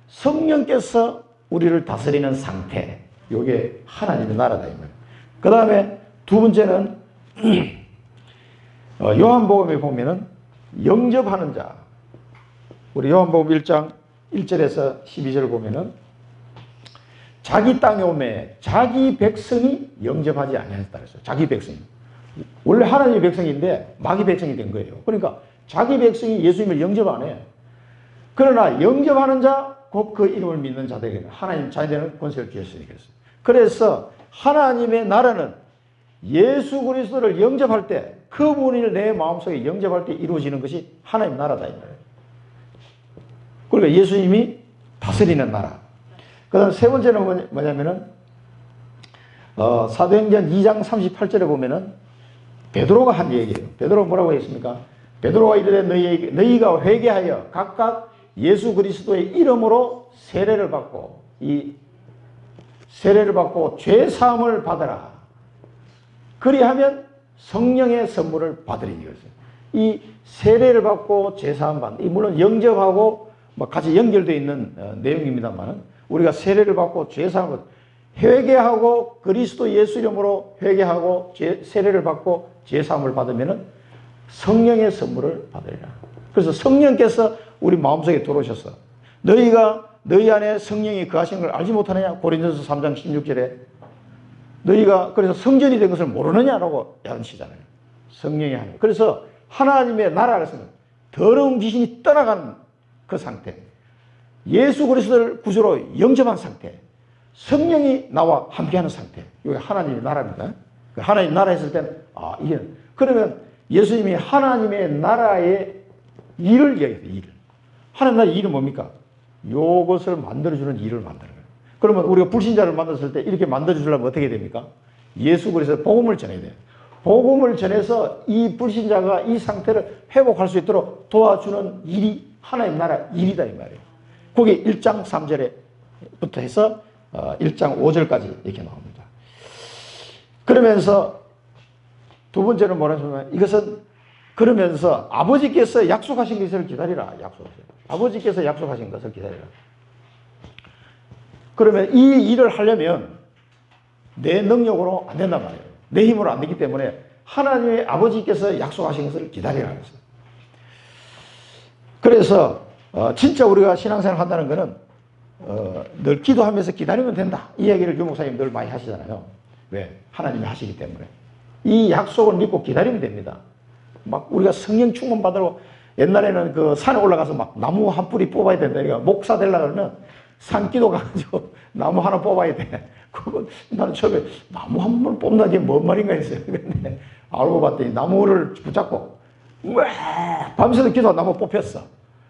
성령께서 우리를 다스리는 상태. 이게 하나님의 나라다. 그 다음에 두 번째는 요한복음에 보면은 영접하는 자. 우리 요한복음 1장 1절에서 12절을 보면은 자기 땅에 오매 자기 백성이 영접하지 아니하였다 그랬어요. 자기 백성이. 원래 하나님의 백성인데 마귀 백성이 된 거예요. 그러니까 자기 백성이 예수님을 영접 안 해. 그러나 영접하는 자, 곧 그 이름을 믿는 자들에게 하나님 자녀되는 권세를 주셨으니 그랬어요. 그래서 하나님의 나라는 예수 그리스도를 영접할 때 그분을 내 마음속에 영접할 때 이루어지는 것이 하나님 나라다 이 말이에요. 그러니까 예수님이 다스리는 나라. 그 다음 세 번째는 뭐냐면은 사도행전 2장 38절에 보면은 베드로가 한 얘기예요. 베드로가 뭐라고 했습니까? 베드로가 이르되 너희가 회개하여 각각 예수 그리스도의 이름으로 세례를 받고 죄 사함을 받으라. 그리하면 성령의 선물을 받으리니 그랬어요. 이 세례를 받고 죄 사함 받는, 물론 영접하고 뭐 같이 연결되어 있는 내용입니다만 우리가 세례를 받고 죄 사함을 회개하고 그리스도 예수 이름으로 회개하고 세례를 받고 죄 사함을 받으면은 성령의 선물을 받으리라. 그래서 성령께서 우리 마음속에 들어오셔서 너희 안에 성령이 거하시는 걸 알지 못하느냐? 고린도서 3장 16절에 너희가 그래서 성전이 된 것을 모르느냐라고 야단치잖아요. 성령이 하는. 그래서 하나님의 나라에서는 더러운 귀신이 떠나가는 그 상태. 예수 그리스도를 구주로 영접한 상태. 성령이 나와 함께하는 상태. 이게 하나님의 나라입니다. 하나님 나라 했을 때는 이게 그러면 예수님이 하나님의 나라의 일을 얘기해요. 일을. 하나님 나라의 일은 뭡니까? 요것을 만들어주는 일을 만드는 거예요. 그러면 우리가 불신자를 만났을 때 이렇게 만들어주려면 어떻게 됩니까? 예수 그리스도의 복음을 전해야 돼요. 복음을 전해서 이 불신자가 이 상태를 회복할 수 있도록 도와주는 일이 하나님 나라 일이다 이 말이에요. 그게 1장 3절에부터 해서 1장 5절까지 이렇게 나옵니다. 그러면서 두 번째는 뭐라냐면 이것은 그러면서 아버지께서 약속하신 것을 기다리라. 약속하세요. 아버지께서 약속하신 것을 기다리라. 그러면 이 일을 하려면 내 능력으로 안 된단 말이에요. 내 힘으로 안 되기 때문에 하나님의 아버지께서 약속하신 것을 기다리라는 것을. 그래서 진짜 우리가 신앙생활 한다는 것은 늘 기도하면서 기다리면 된다. 이 이야기를 유 목사님 늘 많이 하시잖아요. 왜? 하나님이 하시기 때문에. 이 약속을 믿고 기다리면 됩니다. 막 우리가 성령 충만 받으러 옛날에는 그 산에 올라가서 막 나무 한 뿌리 뽑아야 된다. 그러니까 목사 되려고 그러면 산기도 가가지고 나무 하나 뽑아야 돼. 그거 나는 처음에 나무 한 번 뽑는 게 뭔 말인가 했어요. 근데 알고 봤더니 나무를 붙잡고 밤새도 기도하고 나무 뽑혔어.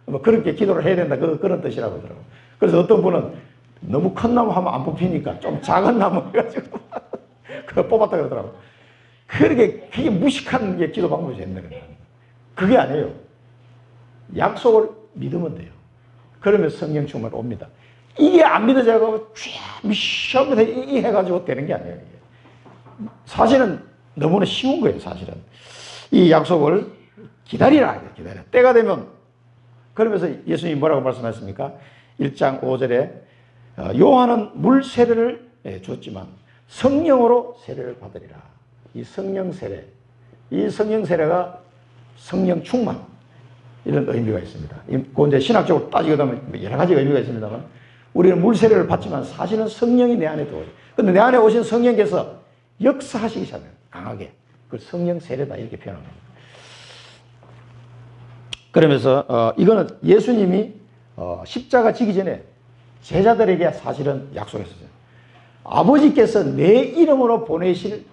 뭐 그렇게 기도를 해야 된다. 그런 뜻이라고 하더라고요. 그래서 어떤 분은 너무 큰 나무 하면 안 뽑히니까 좀 작은 나무 해가지고 그거 뽑았다 그러더라고요. 그게 무식한 게 기도 방법이 됐네. 그게 아니에요. 약속을 믿으면 돼요. 그러면 성령 충만이 옵니다. 이게 안 믿어져가지고 미션부터 이 해가지고 되는 게 아니에요. 사실은 너무나 쉬운 거예요. 사실은 이 약속을 기다리라. 기다려. 때가 되면. 그러면서 예수님이 뭐라고 말씀하셨습니까? 1장 5절에 요한은 물 세례를 줬지만 성령으로 세례를 받으리라. 이 성령 세례, 이 성령 세례가 성령 충만, 이런 의미가 있습니다. 그 이제 신학적으로 따지게 되면 여러 가지 의미가 있습니다만 우리는 물 세례를 받지만 사실은 성령이 내 안에 들어오죠. 근데 내 안에 오신 성령께서 역사하시기 시작해요. 강하게. 그 성령 세례다 이렇게 표현합니다. 그러면서 이거는 예수님이 십자가 지기 전에 제자들에게 사실은 약속했었어요. 아버지께서 내 이름으로 보내실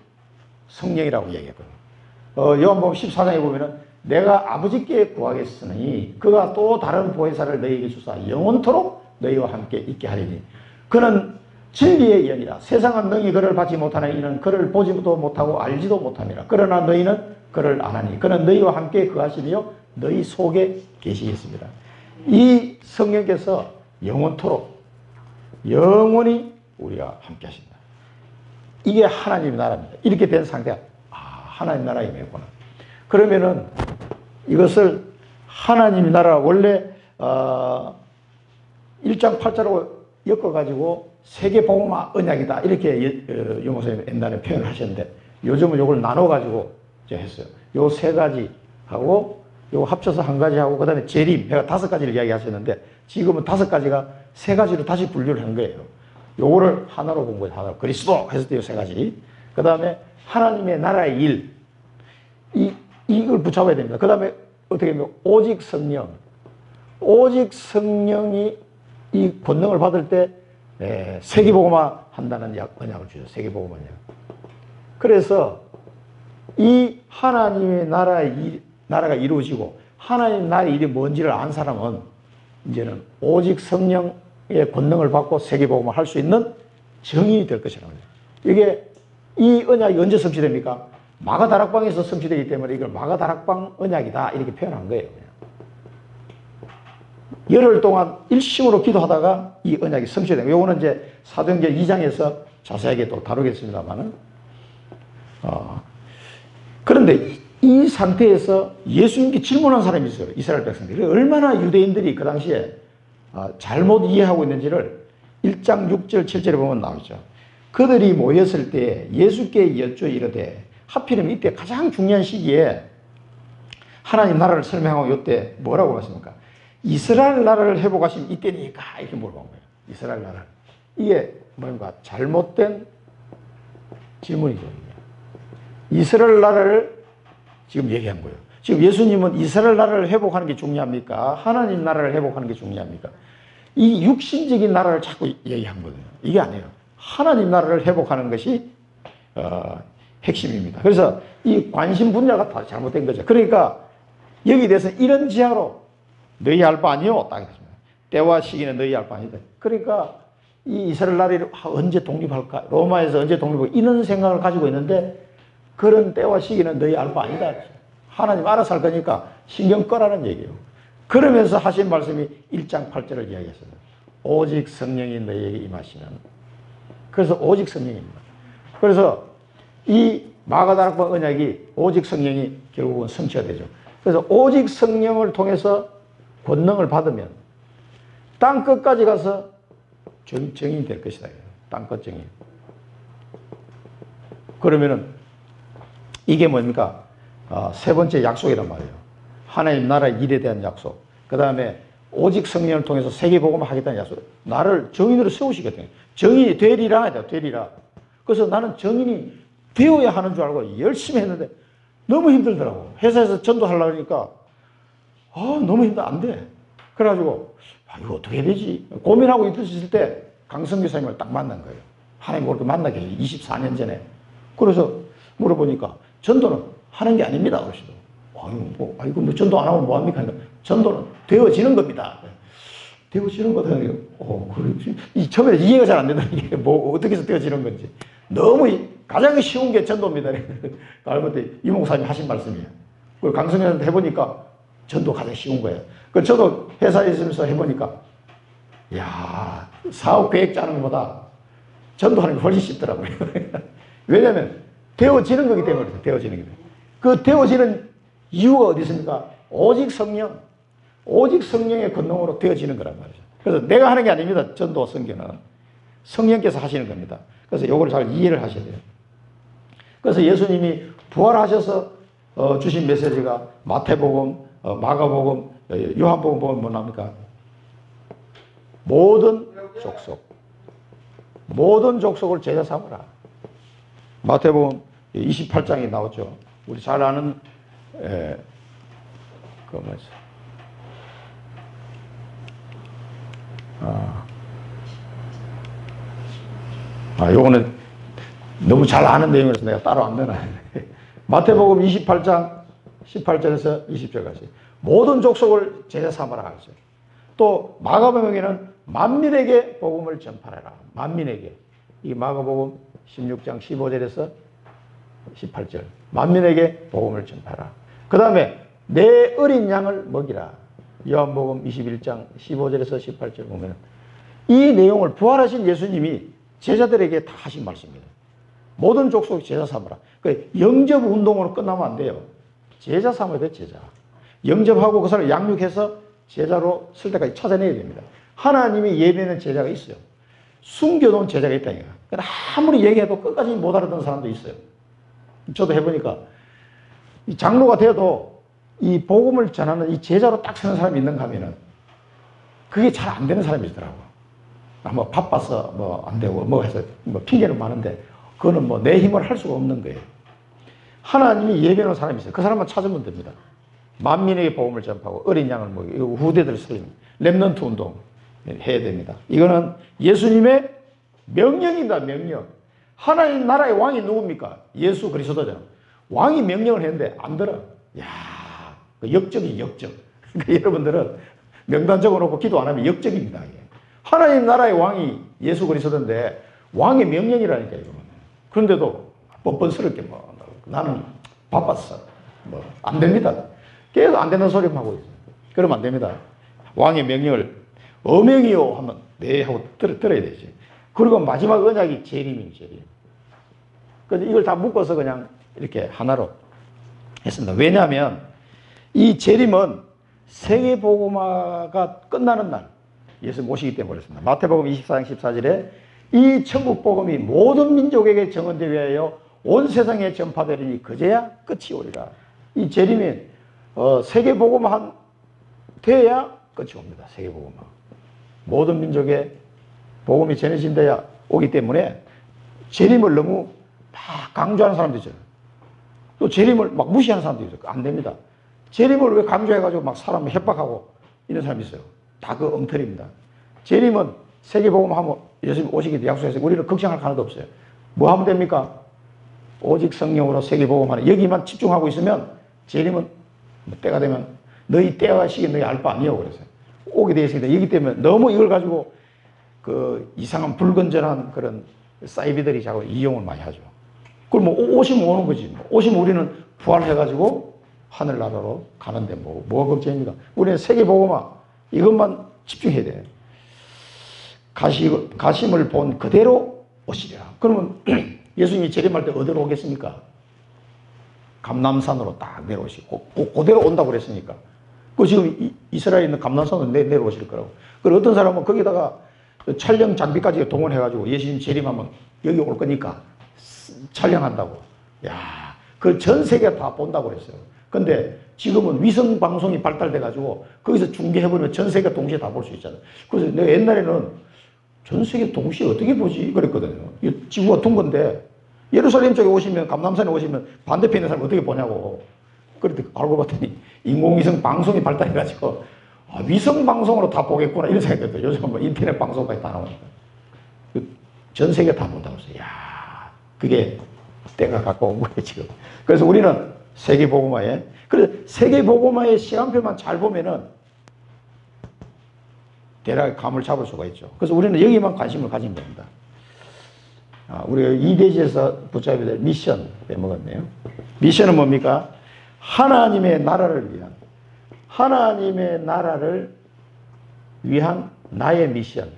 성령이라고 얘기했거든요. 요한복음 14장에 보면은 내가 아버지께 구하겠으니 그가 또 다른 보혜사를 너희에게 주사 영원토록 너희와 함께 있게 하리니 그는 진리의 영이라. 세상은 능히 그를 받지 못하나 이는 그를 보지도 못하고 알지도 못함이라. 그러나 너희는 그를 아나니 그는 너희와 함께 거하시며 너희 속에 계시겠습니다. 이 성령께서 영원토록 영원히 우리와 함께 하신다. 이게 하나님의 나라입니다. 이렇게 된 상태가 하나님 나라의 매구나. 그러면은 이것을 하나님의 나라 원래 1장 8자로 엮어가지고 세계복음화 언약이다 이렇게 유 목사님 옛날에 표현을 하셨는데 요즘은 이걸 나눠가지고 이제 했어요. 요 세 가지 하고 요 합쳐서 한 가지 하고 그다음에 재림 제가 5가지를 이야기하셨는데 지금은 5가지가 3가지로 다시 분류를 한 거예요. 요거를 하나로 본 거예요. 하나로 그리스도 했을 때 요 3가지. 그다음에 하나님의 나라의 일 이걸 붙잡아야 됩니다. 그다음에 어떻게 보면 오직 성령이 이 권능을 받을 때 세계복음화 한다는 언약을 주죠. 세계복음화 언약. 그래서 이 하나님의 나라가 이루어지고 하나님 나라의 일이 뭔지를 안 사람은 이제는 오직 성령의 권능을 받고 세계복음을 할 수 있는 증인이 될 것이라는 거예요. 이게 이 언약이 언제 성취됩니까? 마가다락방에서 성취되기 때문에 이걸 마가다락방 언약이다 이렇게 표현한 거예요. 그냥. 열흘 동안 일심으로 기도하다가 이 언약이 성취된 거예요. 이거는 이제 사도행전 2장에서 자세하게 또 다루겠습니다만은 그런데 이 상태에서 예수님께 질문한 사람이 있어요. 이스라엘 백성들이. 얼마나 유대인들이 그 당시에 잘못 이해하고 있는지를 1장 6절 7절에 보면 나오죠. 그들이 모였을 때 예수께 여쭈어 이르되 하필이면 이때 가장 중요한 시기에 하나님 나라를 설명하고 이때 뭐라고 하십니까? 이스라엘 나라를 회복하신 이때니까 이렇게 물어본 거예요. 이스라엘 나라. 이게 뭔가 잘못된 질문이죠. 이스라엘 나라를 지금 얘기한 거예요. 지금 예수님은 이스라엘 나라를 회복하는 게 중요합니까? 하나님 나라를 회복하는 게 중요합니까? 이 육신적인 나라를 자꾸 얘기한 거거든요. 이게 아니에요. 하나님 나라를 회복하는 것이 핵심입니다. 그래서 이 관심 분야가 다 잘못된 거죠. 그러니까 여기 대해서 이런 지하로 너희 할 바 아니요? 딱 했습니다. 때와 시기는 너희 할 바 아니다. 그러니까 이 이스라엘 나라를 언제 독립할까? 로마에서 언제 독립할까? 이런 생각을 가지고 있는데 그런 때와 시기는 너희 알 바 아니다. 하나님 알아서 할 거니까 신경 꺼라는 얘기예요. 그러면서 하신 말씀이 1장 8절을 이야기했어요. 오직 성령이 너희에게 임하시는. 그래서 오직 성령입니다. 그래서 이 마가다락방 언약이 오직 성령이 결국은 성취가 되죠. 그래서 오직 성령을 통해서 권능을 받으면 땅 끝까지 가서 정인이 될 것이다. 땅 끝 정인. 그러면은 이게 뭡니까? 세 번째 약속이란 말이에요. 하나님 나라 일에 대한 약속. 그 다음에 오직 성령을 통해서 세계복음을 하겠다는 약속. 나를 정인으로 세우시겠다는. 정인이 되리라. 되리라. 그래서 나는 정인이 되어야 하는 줄 알고 열심히 했는데 너무 힘들더라고. 회사에서 전도하려고 하니까 너무 힘들어. 안 돼. 그래가지고 이거 어떻게 해야 되지? 고민하고 있을 때 강성 교사님을 딱 만난 거예요. 하나님 그렇게 만나게 해요. 24년 전에. 그래서 물어보니까 전도는 하는 게 아닙니다. 그러시더라고요. 이거 뭐 전도 안 하면 뭐합니까? 전도는 되어지는 겁니다. 되어지는 거다. 그래. 처음에 이해가 잘 안 된다. 이게 뭐, 어떻게 해서 되어지는 건지. 너무 가장 쉬운 게 전도입니다. 그때 이 목사님이 하신 말씀이에요. 그걸 강성현한테 해보니까 전도 가장 쉬운 거예요. 그 저도 회사에 있으면서 해보니까, 사업 계획 짜는 것보다 전도하는 게 훨씬 쉽더라고요. 왜냐면, 되어지는 거기 때문에, 되어지는 게. 그 되어지는 이유가 어디 있습니까? 오직 성령의 권능으로 되어지는 거란 말이죠. 그래서 내가 하는 게 아닙니다. 전도 선교는. 성령께서 하시는 겁니다. 그래서 이걸 잘 이해를 하셔야 돼요. 그래서 예수님이 부활하셔서 주신 메시지가 마태복음, 마가복음, 요한복음 보면 뭐 나옵니까? 모든 족속을 제자 삼으라. 마태복음 28장이 나오죠. 우리 잘 아는 요거는 너무 잘 아는 내용이라서 내가 따로 안 내놨는데 마태복음 28장 18절에서 20절까지 모든 족속을 제자 삼으라 하죠. 또 마가복음에는 만민에게 복음을 전파하라. 만민에게. 이 마가복음 16장 15절에서 18절. 만민에게 복음을 전파하라. 그 다음에 내 어린 양을 먹이라. 요한복음 21장 15절에서 18절 보면 이 내용을 부활하신 예수님이 제자들에게 다 하신 말씀입니다. 모든 족속 제자 삼으라. 영접 운동으로 끝나면 안 돼요. 제자 삼아야 돼, 제자. 영접하고 그 사람을 양육해서 제자로 쓸 때까지 찾아내야 됩니다. 하나님이 예배하는 제자가 있어요. 숨겨놓은 제자가 있다니까. 아무리 얘기해도 끝까지 못 알아듣는 사람도 있어요. 저도 해보니까 이 장로가 되어도 이 복음을 전하는 이 제자로 딱 서는 사람이 있는가 하면은 그게 잘 안 되는 사람이 있더라고. 뭐 바빠서 뭐 안 되고 뭐 해서 뭐 핑계는 많은데 그거는 뭐 내 힘을 할 수가 없는 거예요. 하나님이 예배하는 사람이 있어요. 그 사람만 찾으면 됩니다. 만민에게 복음을 전파하고 어린 양을 먹이고 후대들을 살리는 렘넌트 운동 해야 됩니다. 이거는 예수님의 명령입니다. 명령. 하나님 나라의 왕이 누굽니까? 예수 그리스도잖아. 왕이 명령을 했는데 안 들어. 역적이 역적. 그러니까 여러분들은 명단 적어놓고 기도 안 하면 역적입니다. 이게. 하나님 나라의 왕이 예수 그리스도인데 왕의 명령이라니까요. 그런데도 뻔뻔스럽게 나는 바빴어. 안 됩니다. 계속 안 되는 소리만 하고 있어요. 그러면 안 됩니다. 왕의 명령을 어명이요 하면 네 하고 들어야 되지. 그리고 마지막 언약이 재림이에요. 재림. 그래서 이걸 다 묶어서 그냥 이렇게 하나로 했습니다. 왜냐하면 이 재림은 세계복음화가 끝나는 날 예수님 오시기 때문에 그렇습니다. 마태복음 24장 14절에 이 천국 복음이 모든 민족에게 증언되기 위하여 온 세상에 전파되리니 그제야 끝이 오리라. 이 재림이 세계복음화 돼야 끝이 옵니다. 세계복음화. 모든 민족에 복음이 전해진다야 오기 때문에 재림을 너무 막 강조하는 사람도 있어요. 또 재림을 막 무시하는 사람도 있어요. 안 됩니다. 재림을 왜 강조해가지고 막 사람을 협박하고 이런 사람이 있어요. 다 그 엉터리입니다. 재림은 세계복음하면 예수님 오시기 약속해서 우리는 걱정할 하나도 없어요. 뭐 하면 됩니까? 오직 성령으로 세계복음하는 여기만 집중하고 있으면 재림은 때가 되면 너희 때와 시기 너희 알 바 아니요 그래서 오게 되어 있습니다. 여기 때문에 너무 이걸 가지고 그 이상한 불건전한 그런 사이비들이 자꾸 이용을 많이 하죠. 그럼 뭐 오시면 오는 거지. 오시면 우리는 부활해가지고 하늘나라로 가는데 뭐가 걱정입니까? 우리는 세계복음화 이것만 집중해야 돼요. 가심을 본 그대로 오시리라. 그러면 예수님이 재림할 때 어디로 오겠습니까? 감람산으로 딱 내려오시고 그대로 온다고 그랬으니까 그 지금 이스라엘에 있는 감람산으로 내려오실 거라고. 그리고 어떤 사람은 거기다가 촬영 장비까지 동원해가지고 예수님 재림하면 여기 올 거니까 촬영한다고. 야, 그 전 세계 다 본다고 그랬어요. 근데 지금은 위성 방송이 발달돼가지고 거기서 중계해보면 전 세계 동시에 다 볼 수 있잖아요. 그래서 내가 옛날에는 전 세계 동시에 어떻게 보지? 그랬거든요. 지구가 둥근데 예루살렘 쪽에 오시면, 감람산에 오시면 반대편에 있는 사람 어떻게 보냐고. 그랬더니 알고 봤더니 인공위성 방송이 발달해가지고 위성 방송으로 다 보겠구나 이런 생각이 들어요. 요즘 뭐 인터넷 방송까지 다 나오니까. 전 세계 다 본다고 해서 야, 그게 때가 가까운 거예요 지금. 그래서 우리는 세계복음화에, 그래서 세계복음화의 시간표만 잘 보면은 대략 감을 잡을 수가 있죠. 그래서 우리는 여기만 관심을 가지면 됩니다. 우리가 2대지에서 붙잡아야 될 미션 빼먹었네요. 미션은 뭡니까? 하나님의 나라를 위한 나의 미션.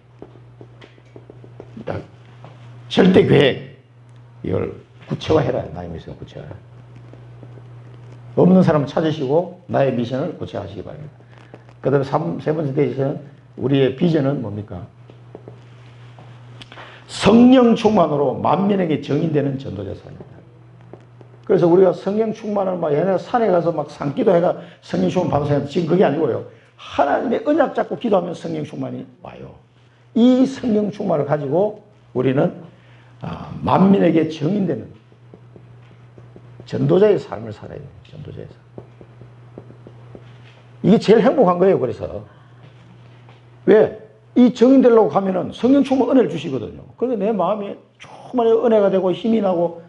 절대 계획. 이걸 구체화해라. 나의 미션 구체화해라. 없는 사람 찾으시고 나의 미션을 구체화하시기 바랍니다. 그 다음에 세 번째 대지에서는 우리의 비전은 뭡니까? 성령 충만으로 만민에게 정인되는 전도자 삶입니다. 그래서 우리가 성령 충만을 막 옛날에 산에 가서 막 산기도 해가 성령 충만 받으세요. 지금 그게 아니고요. 하나님의 언약 잡고 기도하면 성령 충만이 와요. 이 성령 충만을 가지고 우리는 만민에게 정인되는 전도자의 삶을 살아야 돼요. 전도자의 삶. 이게 제일 행복한 거예요. 그래서 왜? 이 정인되려고 가면은 성령 충만 은혜를 주시거든요. 그런데 내 마음이 충만히 은혜가 되고 힘이 나고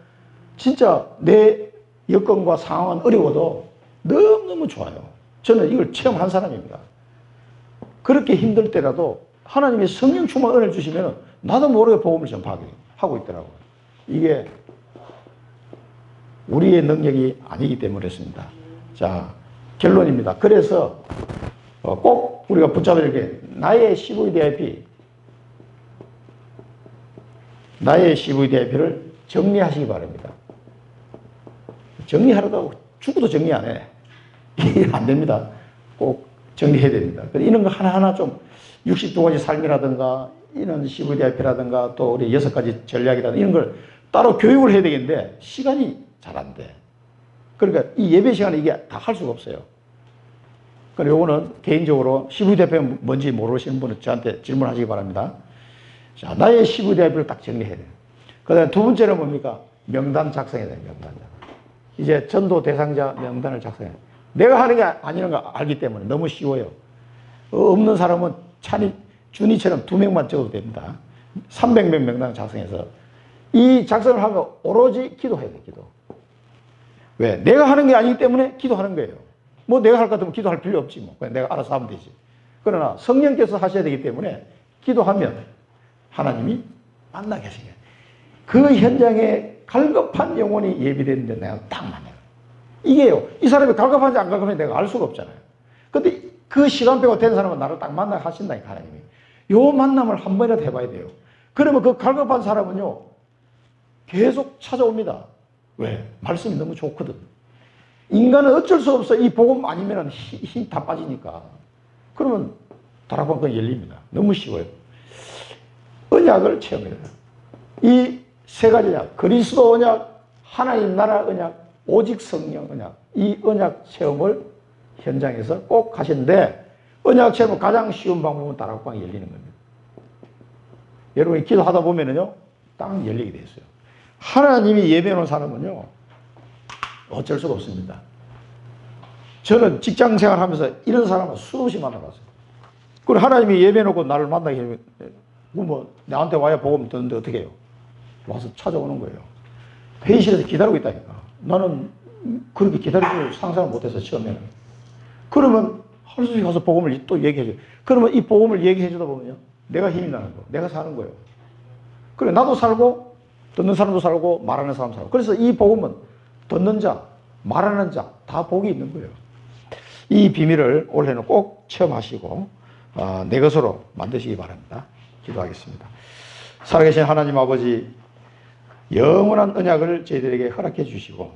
진짜 내 여건과 상황은 어려워도 너무너무 좋아요. 저는 이걸 체험한 사람입니다. 그렇게 힘들 때라도 하나님이 성령 충만 은혜를 주시면 나도 모르게 복음을 전파하고 있더라고요. 이게 우리의 능력이 아니기 때문에 그렇습니다. 자, 결론입니다. 그래서 꼭 우리가 붙잡아야 될 게 나의 CVDIP를 정리하시기 바랍니다. 정리하려다고 죽어도 정리 안 해. 이게 안 됩니다. 꼭 정리해야 됩니다. 이런 거 하나하나 좀 62가지 삶이라든가 이런 CVDIP라든가 또 우리 6가지 전략이라든가 이런 걸 따로 교육을 해야 되겠는데 시간이 잘 안 돼. 그러니까 이 예배 시간에 이게 다 할 수가 없어요. 그리고 요거는 개인적으로 CVDIP가 뭔지 모르시는 분은 저한테 질문하시기 바랍니다. 자, 나의 CVDIP를 딱 정리해야 돼요. 그 다음에 두 번째는 뭡니까? 명단 작성해야 돼요. 명단. 이제 전도 대상자 명단을 작성해야 돼요. 내가 하는 게 아니는 거 알기 때문에 너무 쉬워요. 없는 사람은 준이처럼 2명만 적어도 됩니다. 300명 명단을 작성해서 이 작성을 하면 오로지 기도해야 돼요. 기도. 왜? 내가 하는 게 아니기 때문에 기도하는 거예요. 뭐 내가 할 것 같으면 기도할 필요 없지 뭐. 그냥 내가 알아서 하면 되지. 그러나 성령께서 하셔야 되기 때문에 기도하면 하나님이 만나 계시게. 그 현장에 갈급한 영혼이 예비되는데 내가 딱 만나요. 이게요. 이 사람이 갈급한지 안 갈급한지 내가 알 수가 없잖아요. 근데 그 시간표가 된 사람은 나를 딱 만나 하신다니까 하나님이. 요 만남을 한 번이라도 해봐야 돼요. 그러면 그 갈급한 사람은요. 계속 찾아옵니다. 왜? 말씀이 너무 좋거든. 인간은 어쩔 수 없어. 이 복음 아니면 힘 다 빠지니까. 그러면 다락방은 열립니다. 너무 쉬워요. 언약을 체험해야 돼요. 이 세 가지 언약, 그리스도 언약, 하나님 나라 언약, 오직 성령 언약, 이 언약 체험을 현장에서 꼭 하시는데 언약 체험은 가장 쉬운 방법은 다락방이 열리는 겁니다. 여러분이 기도하다 보면은요, 딱 열리게 돼 있어요. 하나님이 예배해 놓은 사람은요, 어쩔 수가 없습니다. 저는 직장 생활하면서 이런 사람을 수없이 만나봤어요. 그리고 하나님이 예배해 놓고 나를 만나게 하면, 뭐, 나한테 와야 복음 듣는데 어떻게 해요? 와서 찾아오는 거예요. 회의실에서 기다리고 있다니까. 나는 그렇게 기다릴 줄 상상을 못해서 처음에는. 그러면 하루 종일 가서 복음을 또 얘기해줘요. 그러면 이 복음을 얘기해주다 보면요. 내가 힘이 나는 거. 내가 사는 거예요. 그래, 나도 살고, 듣는 사람도 살고, 말하는 사람도 살고. 그래서 이 복음은 듣는 자, 말하는 자, 다 복이 있는 거예요. 이 비밀을 올해는 꼭 체험하시고, 내 것으로 만드시기 바랍니다. 기도하겠습니다. 살아계신 하나님 아버지, 영원한 언약을 저희들에게 허락해 주시고,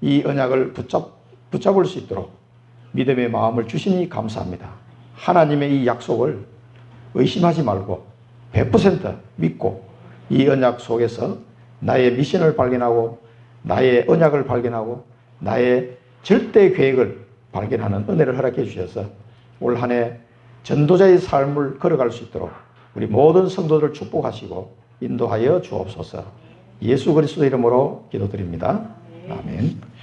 이 언약을 붙잡을 수 있도록 믿음의 마음을 주시니 감사합니다. 하나님의 이 약속을 의심하지 말고 100% 믿고 이 언약 속에서 나의 미션을 발견하고 나의 언약을 발견하고 나의 절대 계획을 발견하는 은혜를 허락해 주셔서 올 한 해 전도자의 삶을 걸어갈 수 있도록 우리 모든 성도들을 축복하시고 인도하여 주옵소서. 예수 그리스도 이름으로 기도드립니다. 아멘.